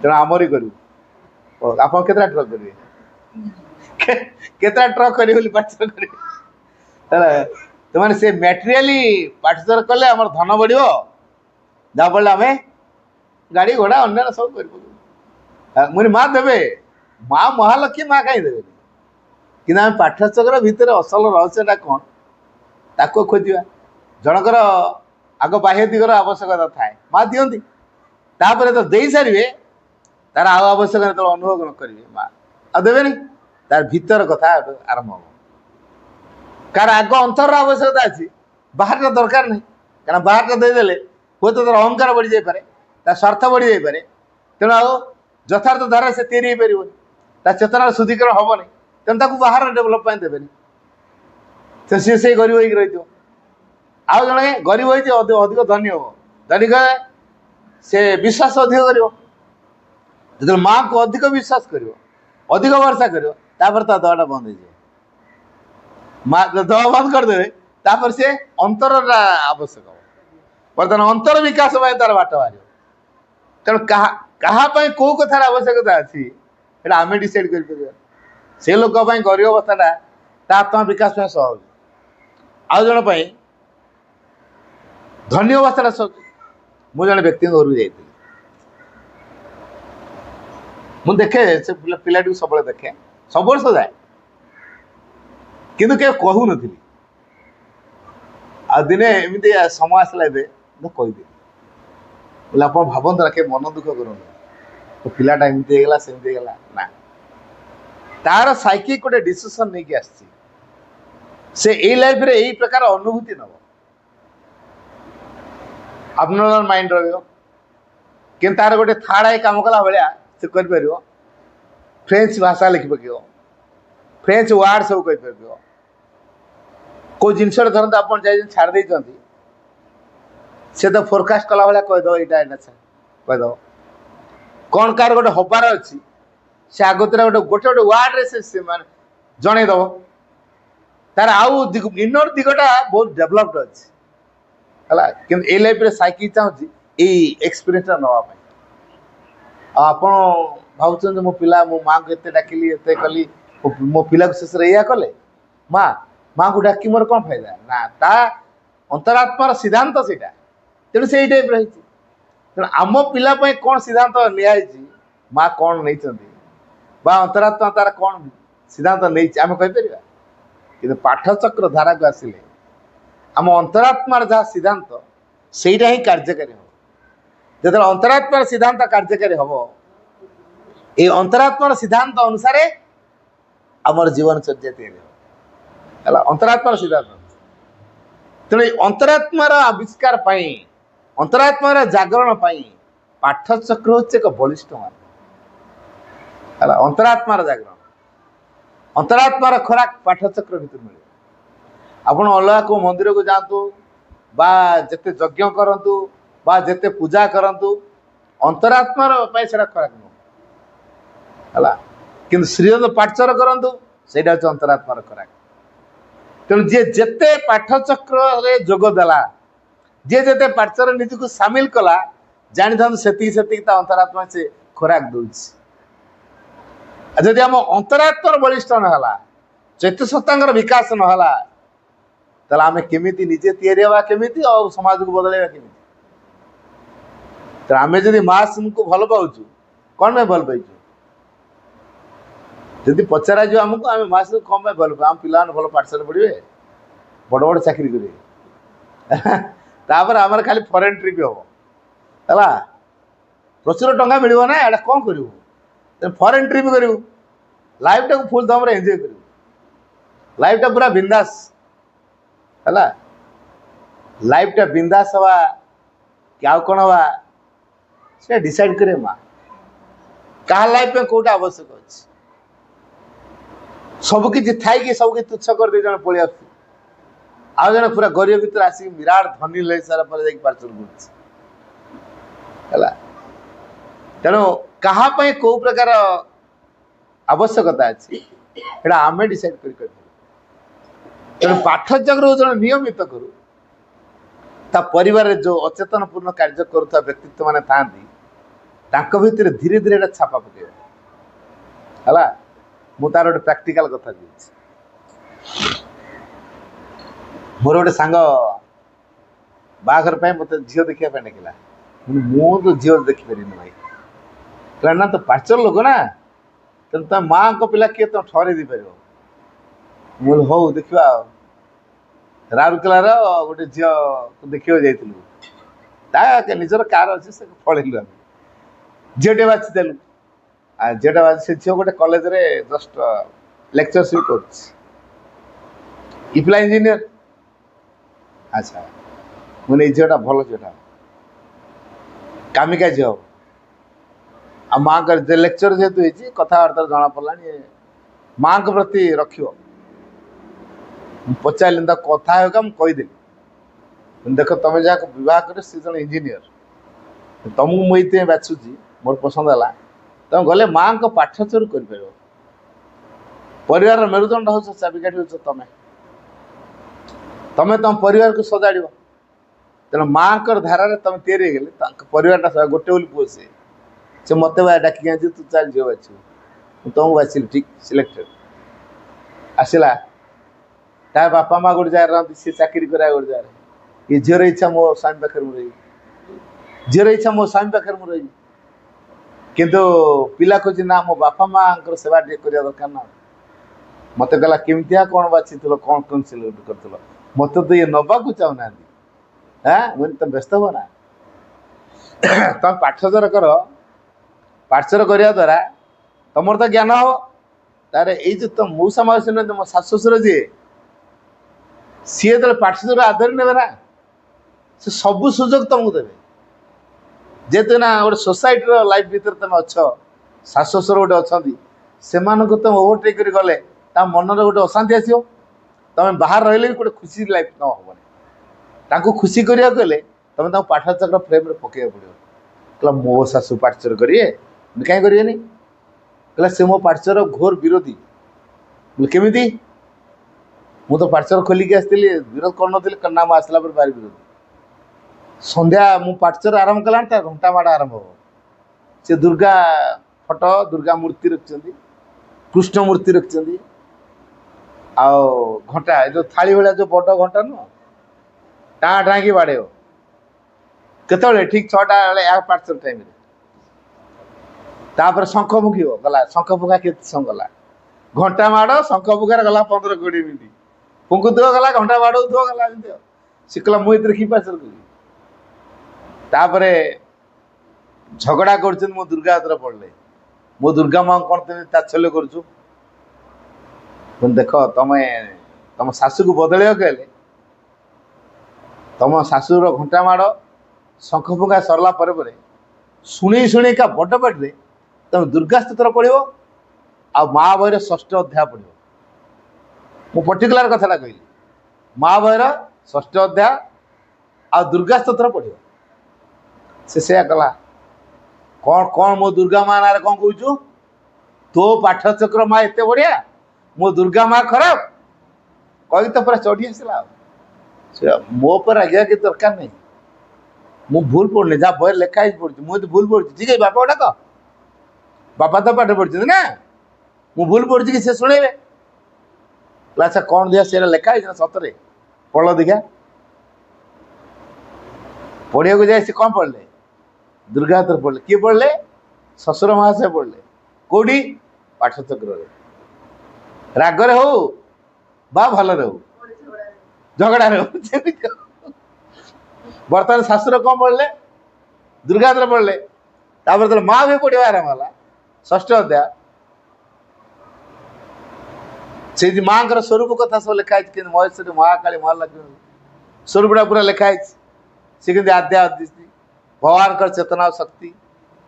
ତେଣୁ ଆମରି କରିବୁ। ଆପଣ କେତେଟା ଟ୍ରକ୍ କରିବେ, କେତେଟା ଟ୍ରକ୍ କରିବେ ବୋଲି ପାଠଚର କରିବେ। ସେମାନେ ସେ ମ୍ୟାଟେରିଆଲି ପାଠଚର କଲେ ଆମର ଧନ ବଢ଼ିବ, ଯାହାଫଳରେ ଆମେ ଗାଡ଼ି ଘୋଡ଼ା ଅନ୍ୟାନ୍ୟ ସବୁ କରିପାରିବୁ। ମୁଁ ମା ଦେବେ, ମା ମହାଲକ୍ଷ୍ମୀ, ମା କାହିଁ ଦେବେନି। କିନ୍ତୁ ଆମେ ପାଠଚକ୍ର ଭିତରେ ଅସଲ ରହସ୍ୟଟା କ'ଣ ତାକୁ ଖୋଜିବା। ଜଣଙ୍କର ଆଗ ବାହ୍ୟ ଦିଗର ଆବଶ୍ୟକତା ଥାଏ, ମା ଦିଅନ୍ତି। ତାପରେ ତ ଦେଇସାରିବେ, ତାର ଆଉ ଆବଶ୍ୟକତା ଯେତେବେଳେ ଅନୁଭବ କରିବେ ମା ଆଉ ଦେବେନି। ତାର ଭିତର କଥା ଆରମ୍ଭ ହେବ। କାହାର ଆଗ ଅନ୍ତରର ଆବଶ୍ୟକତା ଅଛି, ବାହାରଟା ଦରକାର ନାହିଁ। କାରଣ ବାହାରଟା ଦେଇଦେଲେ ହୁଏତ ତାର ଅହଙ୍କାର ବଢ଼ିଯାଇପାରେ, ତା ସ୍ୱାର୍ଥ ବଢ଼ିଯାଇପାରେ। ତେଣୁ ଆଉ ଯଥାର୍ଥ ଧାରା ସେ ତିଆରି ହେଇପାରିବନି, ତା ଚେତନାର ଶୁଦ୍ଧିକରଣ ହେବନି। ତେଣୁ ତାକୁ ବାହାର ଡେଭଲପ୍ ପାଇଁ ଦେବେନି, ସିଏ ସେଇ ଗରିବ ହେଇକି ରହିଥିବ। ଆଉ ଜଣେ ଗରିବ ହେଇଛି ଅଧିକ ଧନୀ ହେବ, ଧନୀ ସେ ବିଶ୍ୱାସ ଅଧିକ କରିବ। ଯେତେବେଳେ ମାଆକୁ ଅଧିକ ବିଶ୍ୱାସ କରିବ, ଅଧିକ ଭରସା କରିବ, ତାପରେ ତା ଦେହଟା ବନ୍ଦ ହେଇଯିବ। ମା ଦେହ ବନ୍ଦ କରିଦେବେ, ତାପରେ ସେ ଅନ୍ତରଟା ଆବଶ୍ୟକ ହେବ। ବର୍ତ୍ତମାନ ଅନ୍ତର ବିକାଶ ପାଇଁ ତାର ବାଟ ବାହାରିବ। ତେଣୁ କାହା ପାଇଁ କୋଉ କଥାର ଆବଶ୍ୟକତା ଅଛି ସେଇଟା ଆମେ ଡିସାଇଡ୍ କରିପାରିବା। ସେ ଲୋକ ପାଇଁ ଗରିବ ଅବସ୍ଥାଟା ତା ଆତ୍ମା ବିକାଶ ପାଇଁ ସହଜ, ଆଉ ଜଣ ପାଇଁ ଧନୀ ଅବସ୍ଥାଟା ସହଜ। ମୁଁ ଜଣେ ବ୍ୟକ୍ତିଙ୍କ ଘରକୁ ଯାଇଥିଲି, ମୁଁ ଦେଖେ ସେ ପିଲାଟିକୁ ସବୁବେଳେ ଦେଖେ, ସବୁ ବର୍ଷ ଯାଏ, କିନ୍ତୁ କେବେ କହୁନଥିଲି। ଆଉ ଦିନେ ଏମିତି ସମୟ ଆସିଲା, ଏବେ ମୁଁ କହିଦେଲି, ବୋଲେ ଆପଣ ଭାବନ୍ତୁ ନା, କେବେ ମନ ଦୁଃଖ କରନ୍ତୁ, ପିଲାଟା ଏମିତି ହେଇଗଲା ସେମିତି ହେଇଗଲା ନା। ତାର ସାଇକିକ୍ ଗୋଟେ ଡିସିସନ୍ ନେଇକି ଆସିଛି, ସେ ଏଇ ଲାଇଫରେ ଏଇ ପ୍ରକାର ଅନୁଭୂତି ନେବ, ଆବନର୍ମାଲ ମାଇଣ୍ଡ ରହିବ। କିନ୍ତୁ ତାର ଗୋଟେ ଥାର୍ଡ ଆଇ କାମ କଲା ଭଳିଆ ସେ କରିପାରିବ। ଫ୍ରେଞ୍ଚ ଭାଷା ଲେଖି ପକେଇବ, ଫ୍ରେଞ୍ଚ ୱାର୍ଡ ସବୁ କହିପାରିବ। କେଉଁ ଜିନିଷଟା ଧରନ୍ତୁ ଆପଣ ଯାଇଛନ୍ତି ଛାଡ଼ି ଦେଇଛନ୍ତି, ସେ ତ ଫୋରକାଷ୍ଟ କଲା ଭଳିଆ କହିଦେବ, ଏଇଟା କହିଦେବ। କ'ଣ କାହାର ଗୋଟେ ହବାର ଅଛି, ସେ ଆଗତୁରା ଗୋଟେ ୱାର୍ଡରେ ସେ ମାନେ ଜଣେଇଦେବ। ତାର ଆଉ ଇନର ଦିଗଟା ବହୁତ ଡେଭଲପଡ୍ ଅଛି ହେଲା। କିନ୍ତୁ ଏଇ ଲାଇଫରେ ସାଇକି ଚାହୁଁଛି ଏଇ ଏକ୍ସପିରିଏନ୍ସଟା ନେବା ପାଇଁ। ଆଉ ଆପଣ ଭାବୁଛନ୍ତି ମୋ ପିଲା, ମୋ ମାଆଙ୍କୁ ଏତେ ଡାକିଲି, ଏତେ କଲି, ମୋ ପିଲାକୁ ଶେଷରେ ଏଇଆ କଲେ। ମାଆଙ୍କୁ ଡାକି ମୋର କ'ଣ ଫାଇଦା ନା, ତା ଅନ୍ତରାତ୍ମାର ସିଦ୍ଧାନ୍ତ ସେଇଟା। ତେଣୁ ସେଇ ଟାଇପ୍ର ହେଇଛି। ତେଣୁ ଆମ ପିଲା ପାଇଁ କ'ଣ ସିଦ୍ଧାନ୍ତ ନିଆହେଇଛି, ମା କ'ଣ ନେଇଛନ୍ତି, ବା ଅନ୍ତରାତ୍ମା ତାର କ'ଣ ସିଦ୍ଧାନ୍ତ ନେଇଛି ଆମେ କହିପାରିବା। କିନ୍ତୁ ପାଠଚକ୍ର ଧାରାକୁ ଆସିଲେ ଆମ ଅନ୍ତରାତ୍ମାର ଯାହା ସିଦ୍ଧାନ୍ତ ସେଇଟା ହିଁ କାର୍ଯ୍ୟକାରୀ ହେବ। ଯେତେବେଳେ ଅନ୍ତରାତ୍ମାର ସିଦ୍ଧାନ୍ତ କାର୍ଯ୍ୟକାରୀ ହେବ, এই ଅନ୍ତରାତ୍ମାର ସିଦ୍ଧାନ୍ତ ଅନୁସାରେ ଆମର ଜୀବନଚର୍ଯ୍ୟା ତିଆରି ହେବ ହେଲା, ଅନ୍ତରାତ୍ମାର ସିଦ୍ଧାନ୍ତ। ତେଣୁ ଏଇ ଅନ୍ତରାତ୍ମାର ଆବିଷ୍କାର ପାଇଁ, ଅନ୍ତରାତ୍ମାର ଜାଗରଣ ପାଇଁ ପାଠଚକ୍ର ହେଉଛି ଏକ ବଳିଷ୍ଠ ମାର୍ଗ ହେଲା। ଅନ୍ତରାତ୍ମାର ଜାଗରଣ, ଅନ୍ତରାତ୍ମାର ଖୋରାକ ପାଠଚକ୍ର ଭିତରୁ ମିଳିବ। ଆପଣ ଅଲଗା କେଉଁ ମନ୍ଦିରକୁ ଯାଆନ୍ତୁ, ବା ଯେତେ ଯଜ୍ଞ କରନ୍ତୁ, ବା ଯେତେ ପୂଜା କରନ୍ତୁ, ଅନ୍ତରାତ୍ମାର ପାଇଁ ସେଟା ଖୋରାକ ନୁହଁ ହେଲା। କିନ୍ତୁ ଶ୍ରୀଯନ୍ତ୍ର ପାଠଚର କରନ୍ତୁ, ସେଇଟା ହେଉଛି ଅନ୍ତରାତ୍ମାର ଖୋରାକ। ତେଣୁ ଯିଏ ଯେତେ ପାଠଚକ୍ରରେ ଯୋଗ ଦେଲା, ଯିଏ ଯେତେ ପାଠଚର ନିଜକୁ ସାମିଲ କଲା, ଜାଣିଥାନ୍ତୁ ସେତିକି ତା ଅନ୍ତରାତ୍ମା ସେ ଖୋରାକ ଦେଉଛି। ଯଦି ଆମ ଅନ୍ତରାତ୍ମାର ବଳିଷ୍ଠ ନହେଲା, ଚୈତ୍ୟ ସତ୍ତାଙ୍କର ବିକାଶ ନହେଲା, ତାହେଲେ ଆମେ କେମିତି ନିଜେ ତିଆରି ହେବା, କେମିତି ଆଉ ସମାଜକୁ ବଦଳେଇବା କେମିତି? तो आम जब माँ को भल पाचु कौन में भल पाइचु जदि पचरा जो आमको आम माँ को कौन में भल पा आम पिला भल पाठशाला पढ़े बड़ बड़ चाकरी करेंगे तापर आमर खाली फरेन ट्रिप हम है प्रचुर टंका मिल ना एटा कौन करूँ फरेन ट्रिप करूँ लाइफ टाक फुल दम एंजॉय करूँ लाइफ टा पूरा बिंदास है लाइफ टा बिंदास हवा क्या कौन हवा से डिसाइड करे माँ क्या लाइफ में कौटा आवश्यक अच्छे सबकि थी सबकि तुच्छ कर दे जन पलि आउ जन पूरा गरीब भर आसिक विराट धनी लग सारा पर पार्सल है तेणु कहाँ कौ प्रकार आवश्यकता अच्छी एटा आम डिसाइड कर तेणु पाठचक्र जो नियमित करू ता परिवार जो अचेतन पूर्ण कार्य करुवा व्यक्तित्व मैंने था भितर धीरे धीरे एटा छापा पकड़ है मु तार गोटे प्राक्टिकल कथा मोर गोटे सांग बाघर मत झील देखा डाकिला मु तो झील देखिपारे भाई कहना ना तो पाचर लोक ना तेनाली तुम माँ को पिला किए तुम ठहरे दी पार मुझे हौ देखा राउरकेलार गोटे झील देखा जाइलु निजर कार अच्छे से पलैलु आम झीटे बाछिदेलु झीटा बाछी से झील गोटे कॉलेज रे जस्ट लेक्चरशिप कर पिला इंजीनियर अच्छा मुझे झीटा भल झीटा कामिका झील आ माँ का लेक्चर जेहेतु होती कथबार्ता जना पड़ा माँ के प्रति रख पचारे कथा होगा मुझे देख तुम जहाँ बह कर सी जन इंजीनियर तुमको मुझे बाछुची मोर पसंद है तुम गले माँ को पाठचर कर परिवार मेरुदंड हो चाबिकाठी हो तुम तुम परिवार को सजाड़ तेना माँ को धारा तुम तैयारी गले परिवार गोटे बोली पुओ से मत डाक तू चल झील बाछू तुमको बाछिली ठीक सिलेक्टेड आसला ता बापा माँ गोटे जगह रही सी चाकरी करा गोटे जगह ये झीर इच्छा मो स्वामी पाखे रही झीर इच्छा मो स्वामी पाखे रही किंतु पिला खोजी ना मो बापा माँ सेवा टे कर दरकार ना मत कहला केमतिया कौन बाछी कौन कौन सिलेक्ट कर मत तो ये नवा चाहूना हाँ मुझे तुम व्यस्त हो ना तुम पाठचर कर पाठचर करने द्वारा तुम तो ज्ञान हो तार ये तुम मौसा मौसी ना तुम शाशु शशुर जी सी जो पाठचर आदर ने ना से सबू सुजोग तुमको देवे जेहेतु ना गोटे सोसाइटी लाइफ भीतर तुम अच्छ शाशु शशुर गोटे अच्छा से तुम ओवरटेक कर गले मन गोटे अशांति आसो तुम बाहर रही भी गोटे खुशी लाइफ तुम हम खुशी करने तुम पाठचक्र फ्रेम पकड़ पड़ो कहला मो शाशु पाठचर करेंगे कहीं करेंगे कहला से मो पाठचर घोर विरोधी बोले केमी मु तो पाठचर खोलिक आसती विरोध कर ना आसला बाहर विरोधी संध्या मु पाठचर आरंभ कला घंटा माड़ आरंभ हो से दुर्गा फटो दुर्गा मूर्ति रखिंट कृष्ण मूर्ति रखिंट घंटा जो थाली भाया जो बड़ घंटा नुह टाँ टाँ की बाड़े केत ठीक 6टा बेले पाठचर टाइम तापर शंख फुक गला शंख फुका के समय गला घंटा माड़ शंख फुकार गला 15-20 मिनट फुंकुथ गला घंटा बाड़ू गला सी कहला मुझे कि पाठचर करी तापर झगड़ा कर मो दुर्गा हाथ पड़े मो दुर्गा माँ कौन तुम तात्सल्य करुचु देख तुम शाशु को बदल कहले तुम शाशुर घंटा माड़ शंख फुका सरला शुणी शुणी का बड़ पाटे तुम दुर्गा स्तोत्र पढ़ो आ माँ बहर 6ठ अध्याय पढ़ो मु पर्टिकुलर कथा कहली माँ बहर 6ठ अध्याय आ दुर्गा स्तोत्र पढ़ो से कला कौन कौन मो दुर्गा माँ ना कौन कहूँ तो पाठचक्र माँ एत बढ़िया मो दुर्गा माँ खराब कही तो पूरा चढ़ी आसला मो पर आज्ञा कि दरकार नहीं मु भूल पढ़नी जहाँ बहर लेखाई पढ़ी मुझे भूल पढ़ी ठीक है बापा डाक बापा तो पाठ पढ़ी ना मु भूल पढ़ी कि से शुणे अच्छा कौन दिया से लेखाई सतरे पढ़ दिखा पढ़िया जाए से कौन पढ़ले दुर्गा हाथ पढ़ले किए पढ़ले शशुर महाशय पढ़ले कौटी पाठचक्र रागरे हो बा भलरे हो झगड़ा हो बर्तमान शाशुर कौन पढ़ले दुर्गा हाथ पढ़ले तापर माँ भी पढ़वा आरंभ है षष्ठ अध्याय से माँ स्वरूप कथा सब लिखाई महेश्वरी महाकाली महालक्ष्मी स्वरूपटा पूरा लिखाई सी के आद्या अदिति भगवान कर चेतना शक्ति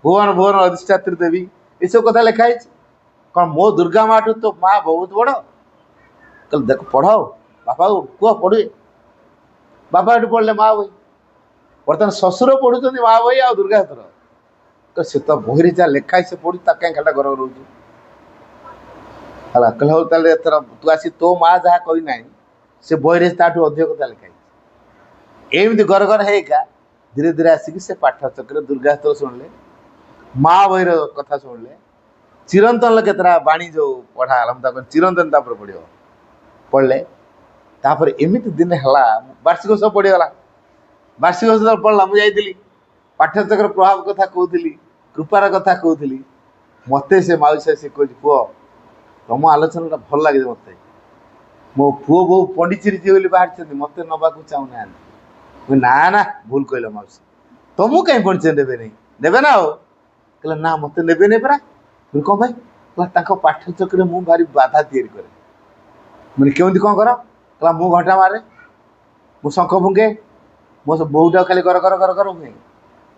भुवन भुवन अधिष्ठात्री देवी ये सब कथा लिखाई कौन मो दुर्गा माँ ठू तो माँ बहुत बड़ कल देख पढ़ाओ बापा कह पढ़े बापा ये पढ़ले माँ बही बर्तमान शशुर पढ़ुं माँ बही आ दुर्गा हाथर से तो बही जहाँ लिखाई से पढ़ी कहीं खाला घर रोज है कह ताले एथर तू आसी तो माँ जहाँ कही ना से बही ताठू अधिक कथा लिखाई एमती घर घर है धीरे धीरे आसिक से पाठचक्र दुर्गा हाथ शुणिले माँ बहीर कथा शुणिले चिरंतन केतरा बाणी जो पढ़ा चिरंतन पढ़ पढ़ले तापर एमती दिन है वार्षिकोत्सव पड़गला वार्षिकोत्सव पढ़ला मुझे पाठचक्र प्रभाव कथा कहती कृपार कथा कहती मत से मौसा से कह पुओ तुम आलोचना भल लगे मत मो पुओ बो पंडिचेरी जी बाहर मत नवा चाहूना ना ना भूल कहल मौसी तुमको कहीं पंडिचेरी देवे नहीं देवे ना हो कहला ना मत नेबे नहीं परा कौन भाई कहला पाठचक्र मु भारी बाधा तैयारी करे मैंने केमती कौन कर कहला मु घंटा मारे मु शंख फुंके मो बोटा खाली गर गर गर गर हुए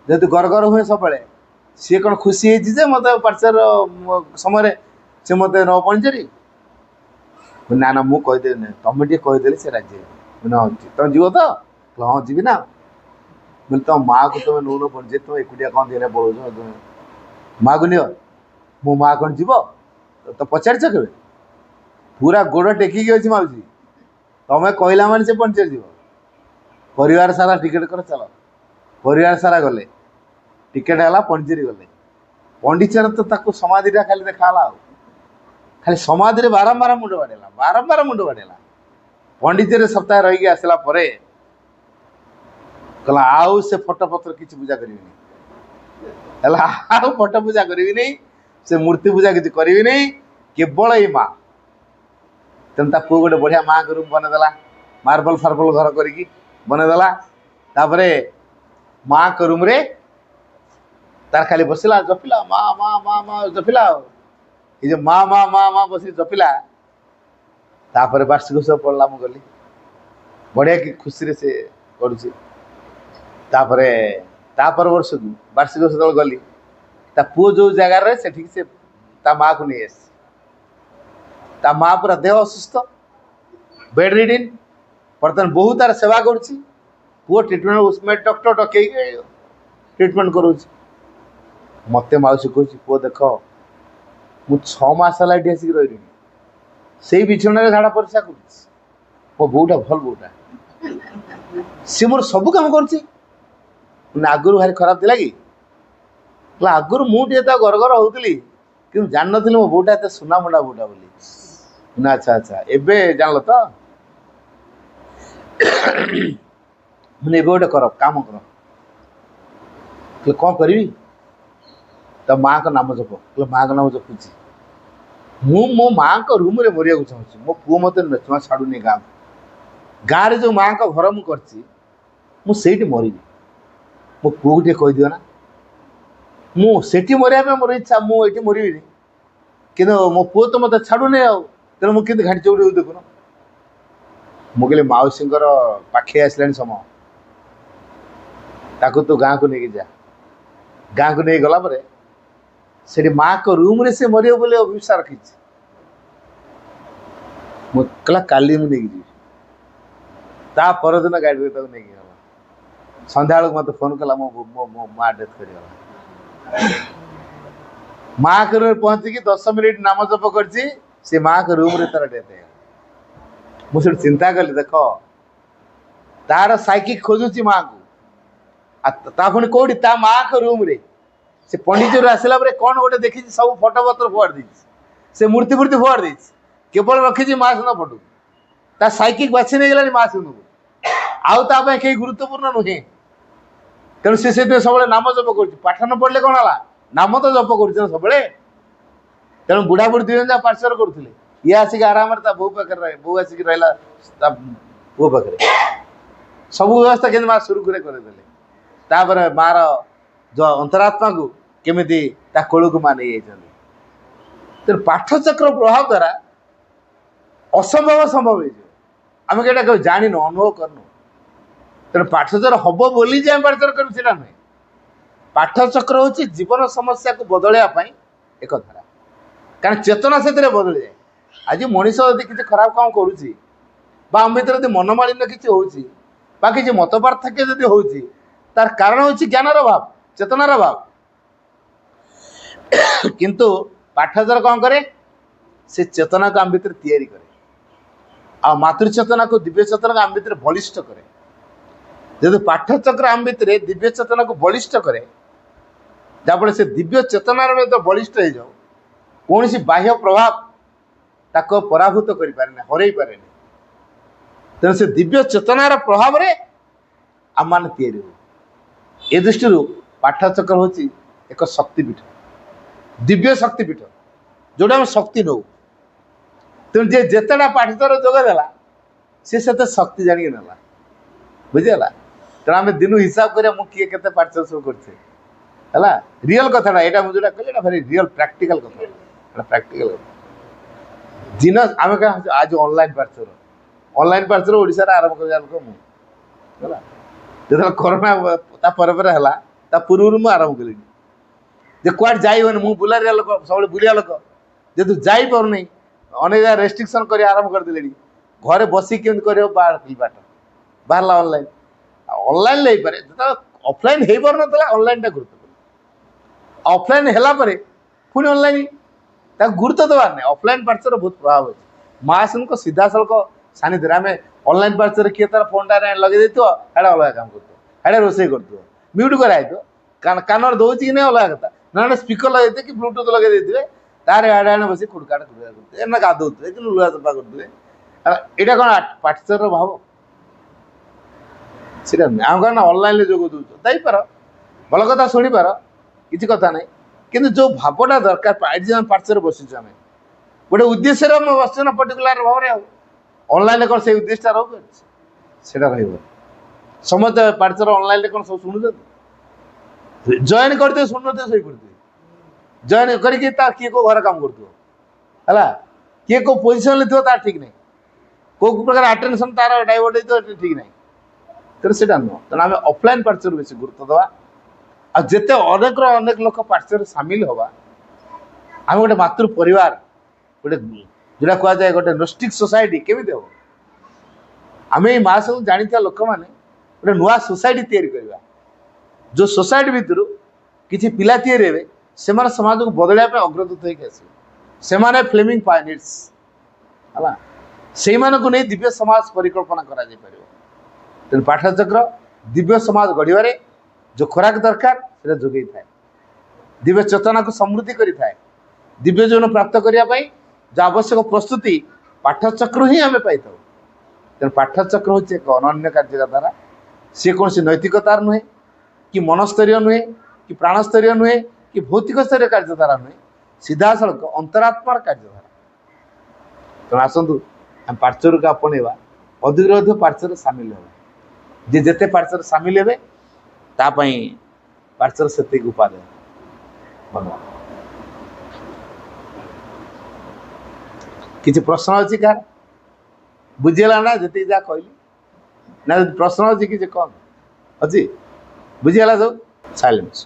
जेहतु गर गर हुए सब सी कौन खुशी है मत पाठशार समय से मत न पंडिचेरी ना ना मु कहीदेवी तुम टे कहीदे से राजी तुम जीव तो हाँ जी ना बोले तुम माँ को तुम नौन पड़े तुम एकुटिया कौन दिन पढ़ो तुम माँ को नियो मो माँ कौन जीव तो पचार के पूरा गोड़ टेकिकी अच्छी माउसी तुम्हें कहला मान से पंचायत जीव परिवार सारा टिकेट कर चल परिवार सारा गले टिकेट है पंडिचेरी गले पंडिचेरी तो समाधिटा खाली देखाला खाली समाधि बारंबार मुंड बाड़ेला पंडिचेरी सप्ताह रही आसला कहला आउ से फोटो पत्र किसी पूजा करी फोटो पूजा करी से मूर्ति पूजा किसी करी केवल ये माँ तेना पुओ गोटे बढ़िया माँ के रूम बनईदेला मार्बल फार्बल घर करके बनईदेला तापर माँ के रूम रे तार खाली बसला जपिला माँ माँ माँ माँ जपिला ये माँ माँ माँ माँ बस जपिला तापर वार्षिकोत्सव पढ़ला मु गली बढ़िया कि खुशी से करुँची तापर वर्ष को वार्षिकोत्सव गली ता पुओ जो जगार रहे से ठीक से ता माँ को नहीं आस ता माँ पूरा देह असुस्थ बेड रिडिन बर्तमान बहुत तार सेवा करुँची पुओ ट्रिटमेंट उसमें डॉक्टर डकई ट्रिटमेंट करुँच मत मौसी कह पुओ देख मु 6 मास है ये आसिक रही से बिछौना झाड़ा परिस्रा कर मो बोटा भल बोटा सी मोर सब कम कर आगुरी भारी खराब थी कि आगुरी मुझे गर गर होती कि जान नी मो बोटा एत सुना मुंडा बोटा बोली ना अच्छा अच्छा एबे जान तो मैंने गोटे कर काम कर कौन करी तो माँ का नाम जप माँ का नाम जपुची मु मो माँ को रूम रे मरिया चाहूँ मो पुओ मत जमा छाड़ूनी गाँव गाँव जो माँ का घर मुझे मरबी मो पुओ टे कहीदिव ना मुझे मरिया मोर इच्छा मुझे मरबी कि मो पुओ तो मत छाड़ूनी तेणु मुझे घाटी चौड़ी देखुन मुझे मौसी पाखे आसला समय ताकू तो गाँव को लेकिन जा गाँव को नहीं गला से माँ को रूम रे से मरियो बोले अभिशा रखी कहला काली मुझे जी ता परदिन गाड़ी नहीं गला संध्या बेलू मत फोन कला मो माँ डेथ कर माँ के रूम पहुँचिकी 10 मिनिट नाम जप कर माँ के रूम रे तार डेथ है मुझे चिंता कली देख तार साइकिक खोजुची माँ को पुणी कौटी ता माँ के रूम रे से पंडिचेरी आसला कौन गोटे देखी सब फोटो पत्र फोड़ दी से मूर्ति फूर्ति फोड़ दी केवल रखी माँ सुन फोटो ता साइकिक बाछी नहीं गला माँ सुन को आउ कहीं गुरुत्वपूर्ण नुहे ତେଣୁ ସେ ସେଥିପାଇଁ ସବୁବେଳେ ନାମ ଜପ କରୁଛି। ପାଠ ନ ପଢ଼ିଲେ କ'ଣ ହେଲା, ନାମ ତ ଜପ କରୁଛି ନା ସବୁବେଳେ। ତେଣୁ ବୁଢ଼ାବୁଢ଼ୀ 2 ଜଣ ଯାକ ପାର୍ଶ୍ୱର କରୁଥିଲେ। ଇଏ ଆସିକି ଆରାମରେ ତା ବୋଉ ପାଖରେ ରହେ, ବୋଉ ଆସିକି ରହିଲା ତା ପୁଅ ପାଖରେ। ସବୁ ବ୍ୟବସ୍ଥା କେମିତି ମା ସୁରୁଖୁରୁରେ କରିଦେଲେ। ତାପରେ ମାର ଯେଉଁ ଅନ୍ତରାତ୍ମାକୁ କେମିତି ତା କୋଳକୁ ମା ନେଇଯାଇଛନ୍ତି। ତେଣୁ ପାଠଚକ୍ର ପ୍ରଭାବ ଦ୍ୱାରା ଅସମ୍ଭବ ସମ୍ଭବ ହେଇଯିବ। ଆମେ କେଉଁଟା କେବେ ଜାଣିନୁ, ଅନୁଭବ କରିନୁ। ତେଣୁ ପାଠଚକ୍ର ହବ ବୋଲି ଯେ ଆମେ ପାଠଚକ୍ର କରିବୁ ସେଇଟା ନୁହେଁ। ପାଠଚକ୍ର ହେଉଛି ଜୀବନ ସମସ୍ୟାକୁ ବଦଳାଇବା ପାଇଁ ଏକ ଧାରା। କାରଣ ଚେତନା ସେଥିରେ ବଦଳିଯାଏ। ଆଜି ମଣିଷ ଯଦି କିଛି ଖରାପ କାମ କରୁଛି ବା ଆମ ଭିତରେ ଯଦି ମନମାଳିନ୍ୟ କିଛି ହେଉଛି ବା କିଛି ମତ ପାର୍ଥକ୍ୟ ଯଦି ହେଉଛି, ତାର କାରଣ ହେଉଛି ଜ୍ଞାନର ଅଭାବ, ଚେତନାର ଅଭାବ। କିନ୍ତୁ ପାଠଚକ୍ର କ'ଣ କରେ, ସେ ଚେତନାକୁ ଆମ ଭିତରେ ତିଆରି କରେ। ଆଉ ମାତୃଚେତନାକୁ ଦିବ୍ୟ ଚେତନାକୁ ଆମ ଭିତରେ ବଳିଷ୍ଠ କରେ। ଯଦି ପାଠଚକ୍ର ଆମ ଭିତରେ ଦିବ୍ୟ ଚେତନାକୁ ବଳିଷ୍ଠ କରେ, ଯାହାଫଳରେ ସେ ଦିବ୍ୟ ଚେତନାର ମଧ୍ୟ ବଳିଷ୍ଠ ହେଇଯାଉ, କୌଣସି ବାହ୍ୟ ପ୍ରଭାବ ତାକୁ ପରାଭୂତ କରିପାରେନି, ହରେଇ ପାରେନି। ତେଣୁ ସେ ଦିବ୍ୟ ଚେତନାର ପ୍ରଭାବରେ ଆମମାନେ ତିଆରି ହଉ। ଏ ଦୃଷ୍ଟିରୁ ପାଠଚକ୍ର ହେଉଛି ଏକ ଶକ୍ତିପୀଠ, ଦିବ୍ୟ ଶକ୍ତିପୀଠ, ଯେଉଁଟା ଆମେ ଶକ୍ତି ନେଉ। ତେଣୁ ଯିଏ ଯେତେଟା ପାଠଚକ୍ର ଯୋଗ ଦେଲା ସେ ସେତେ ଶକ୍ତି ଜାଣିକି ନେଲା, ବୁଝିଗଲା। ତେଣୁ ଆମେ ଦିନୁ ହିସାବ କରିବା ମୁଁ କିଏ କେତେ ପାଠଚକ୍ର ସବୁ କରୁଛେ, ହେଲା। ରିଅଲ୍ କଥାଟା ଏଇଟା ମୁଁ ଯେଉଁଟା କହିଲି ଏଇଟା ଭାରି ରିଅଲ୍ ପ୍ରାକ୍ଟିକାଲ୍ କଥା, ଏଇଟା ପ୍ରାକ୍ଟିକାଲ୍ କଥା। ଦିନ ଆମେ କାହା ଆଜି ଅନଲାଇନ୍ ପାଠଚକ୍ର ଓଡ଼ିଶାରେ ଆରମ୍ଭ କରିବା ଲୋକ ମୁଁ, ହେଲା। ଯେତେବେଳେ କରୋନା ତା ପରେ ପରେ ହେଲା, ତା ପୂର୍ବରୁ ମୁଁ ଆରମ୍ଭ କଲିଣି। ଯେ କୁଆଡ଼େ ଯାଇ ହେଉନି, ମୁଁ ବୁଲାରିଆ ଲୋକ, ସବୁବେଳେ ବୁଲିବା ଲୋକ, ଯେହେତୁ ଯାଇପାରୁନି ଅନେକ ଜାଗା ରେଷ୍ଟ୍ରିକ୍ସନ୍ କରି ଆରମ୍ଭ କରିଦେଲେଣି। ଘରେ ବସିକି କେମିତି କରିବ ପାଠ ବାହାରିଲା ଅନଲାଇନ୍। ଅନଲାଇନ୍ରେ ହେଇପାରେ, ଯେତେବେଳେ ଅଫଲାଇନ୍ ହେଇପାରୁନଥିଲା ଅନଲାଇନ୍ଟା ଗୁରୁତ୍ୱପୂର୍ଣ୍ଣ। ଅଫଲାଇନ୍ ହେଲା ପରେ ପୁଣି ଅନଲାଇନ୍, ତାକୁ ଗୁରୁତ୍ୱ ଦେବାର ନାହିଁ। ଅଫଲାଇନ୍ ପାଠଚକ୍ର ବହୁତ ପ୍ରଭାବ ଅଛି। ମହାଶୟଙ୍କ ସିଧାସଳଖ ସାନ୍ନିଧ୍ୟରେ ଆମେ ଅନଲାଇନ୍ ପାଠଚକ୍ର କିଏ ତାର ଫୋନ୍ଟା ଲଗେଇ ଦେଇଥିବ, ସେଇଟା ଅଲଗା କାମ କରୁଥିବ, ସେଇଟା ରୋଷେଇ କରୁଥିବ, ମ୍ୟୁଟ୍ କରାହେଇଥିବ, କାନରେ ଦେଉଛି କି ନାହିଁ ଅଲଗା କଥା, ନହେଲେ ସ୍ପିକର ଲଗେଇ ଦେଇଥିବେ କି ବ୍ଲୁଟୁଥ୍ ଲଗେଇ ଦେଇଥିବେ, ତାର ଆଡ଼େ ଆଡ଼େ ବସି ଖୁଡ଼କାଟ କରୁଥିବେ, ନା ଗାଧୋଉଥିବେ କି ଲୁହା ସଫା କରୁଥିବେ। ଏଇଟା କ'ଣ ପାଠଚକ୍ରର ଭାବ? ସେଇଟା ନୁହେଁ। ଆମେ କ'ଣ ନା ଅନଲାଇନ୍ରେ ଯୋଗ ଦେଉଛୁ, ଦେଇପାର, ଭଲ କଥା ଶୁଣିପାର, କିଛି କଥା ନାହିଁ। କିନ୍ତୁ ଯେଉଁ ଭାବଟା ଦରକାର, ଆଜି ଆମେ ପାଠଚକ୍ରରେ ବସିଛୁ, ଆମେ ଗୋଟେ ଉଦ୍ଦେଶ୍ୟରେ ଆମେ ବସିଛୁ ନା ପର୍ଟିକୁଲାର ଭାବରେ। ଆଉ ଅନଲାଇନ୍ରେ କ'ଣ ସେଇ ଉଦ୍ଦେଶ୍ୟଟା ରହିପାରୁଛି? ସେଇଟା ରହିବନି। ସମସ୍ତେ ପାଠଚକ୍ର ଅନଲାଇନ୍ରେ କ'ଣ ସବୁ ଶୁଣୁଛନ୍ତି? ଜଏନ୍ କରିଥିବେ, ଶୁଣୁନଥିବେ, ଶୋଇପଡ଼ିଥିବେ। ଜଏନ୍ କରିକି ତା କିଏ କେଉଁ ଘରେ କାମ କରୁଥିବ, ହେଲା, କିଏ କେଉଁ ପୋଜିସନ୍ରେ ଥିବ ତାର ଠିକ୍ ନାହିଁ, କେଉଁ ପ୍ରକାର ଆଟେନସନ୍ ତାର ଡାଇଭର୍ଟ ହେଇଥିବ ଠିକ୍ ନାହିଁ। ତେଣୁ ସେଇଟା ନୁହଁ। ତେଣୁ ଆମେ ଅଫଲାଇନ୍ ପାଠଚକ୍ର ବେଶୀ ଗୁରୁତ୍ୱ ଦେବା। ଆଉ ଯେତେ ଅନେକ ଲୋକ ପାଠଚକ୍ରରେ ସାମିଲ ହେବା, ଆମେ ଗୋଟେ ମାତୃ ପରିବାର, ଗୋଟେ ଯେଉଁଟା କୁହାଯାଏ ଗୋଟେ ନୋଷ୍ଟିକ୍ ସୋସାଇଟି କେମିତି ହେବ? ଆମେ ଏଇ ମହାଶୟଙ୍କୁ ଜାଣିଥିବା ଲୋକମାନେ ଗୋଟେ ନୂଆ ସୋସାଇଟି ତିଆରି କରିବା। ଯେଉଁ ସୋସାଇଟି ଭିତରୁ କିଛି ପିଲା ତିଆରି ହେବେ, ସେମାନେ ସମାଜକୁ ବଦଳାଇବା ପାଇଁ ଅଗ୍ରଦୂତ ହେଇକି ଆସିବେ। ସେମାନେ ଫ୍ଲେମିଂ ପାୟନିୟର୍ସ, ହେଲା। ସେଇମାନଙ୍କୁ ନେଇ ଦିବ୍ୟ ସମାଜ ପରିକଳ୍ପନା କରାଯାଇପାରିବ। ତେଣୁ ପାଠଚକ୍ର ଦିବ୍ୟ ସମାଜ ଗଢ଼ିବାରେ ଯେଉଁ ଖୋରାକ ଦରକାର ସେଟା ଯୋଗାଇଥାଏ, ଦିବ୍ୟ ଚେତନାକୁ ସମୃଦ୍ଧି କରିଥାଏ। ଦିବ୍ୟ ଜୀବନ ପ୍ରାପ୍ତ କରିବା ପାଇଁ ଯେଉଁ ଆବଶ୍ୟକ ପ୍ରସ୍ତୁତି ପାଠଚକ୍ର ହିଁ ଆମେ ପାଇଥାଉ। ତେଣୁ ପାଠଚକ୍ର ହେଉଛି ଏକ ଅନନ୍ୟ କାର୍ଯ୍ୟଧାରା। ସିଏ କୌଣସି ନୈତିକତାର ନୁହେଁ, କି ମନସ୍ତରୀୟ ନୁହେଁ, କି ପ୍ରାଣସ୍ତରୀୟ ନୁହେଁ, କି ଭୌତିକ ସ୍ତରୀୟ କାର୍ଯ୍ୟଧାରା ନୁହେଁ, ସିଧାସଳଖ ଅନ୍ତରାତ୍ମାର କାର୍ଯ୍ୟଧାରା। ତେଣୁ ଆସନ୍ତୁ ଆମେ ପାଠଚକ୍ରକୁ ଆପଣେଇବା, ଅଧିକରୁ ଅଧିକ ପାଠଚକ୍ରରେ ସାମିଲ ହେବା। ଯିଏ ଯେତେ ପାଠଚକ୍ରରେ ସାମିଲ ହେବେ ତା ପାଇଁ ପାଠଚକ୍ର ସେତିକି ଉପାଦେୟ। ଧନ୍ୟବାଦ। କିଛି ପ୍ରଶ୍ନ ଅଛି କାହାର? ବୁଝିଗଲା ନା ଯେତିକି ଯାହା କହିଲି? ନା ଯଦି ପ୍ରଶ୍ନ ଅଛି କିଛି କ'ଣ ଅଛି? ବୁଝିଗଲା ସବୁ? Silence.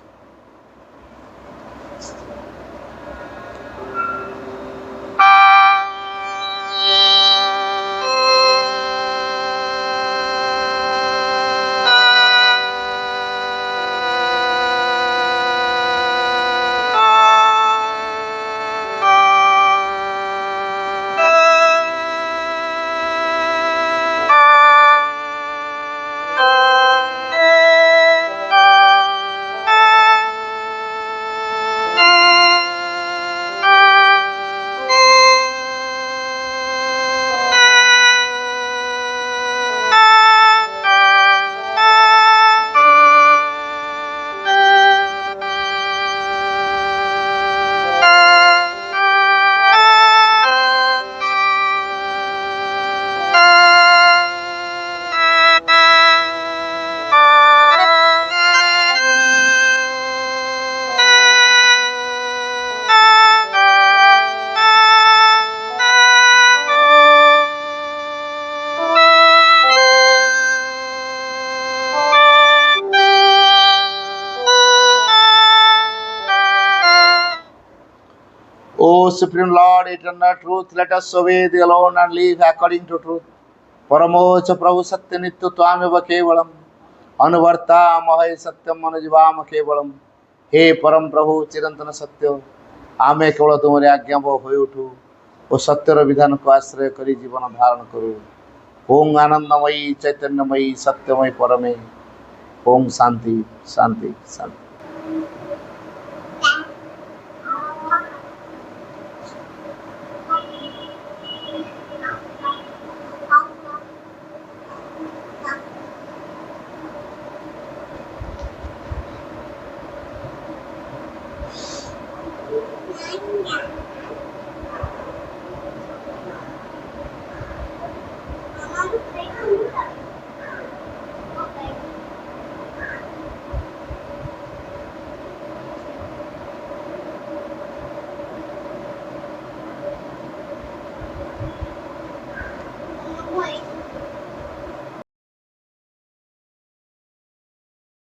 O Supreme Lord, eternal truth, let us obey thee alone and live according to truth. परमोच प्रभु सत्य नित्य त्वामेव केवलम अनुवर्ता महे सत्यम अनुजीवाम केवलम। हे परम प्रभु चिरंतन सत्य, आमे केवल तुमरे आज्ञाबह होई उठू और सत्यर विधान को आश्रय करी जीवन धारण करू। ओम आनंदमयी चैतन्यमयी सत्यमय परमे। ओम शांति शांति शांति। Yeah.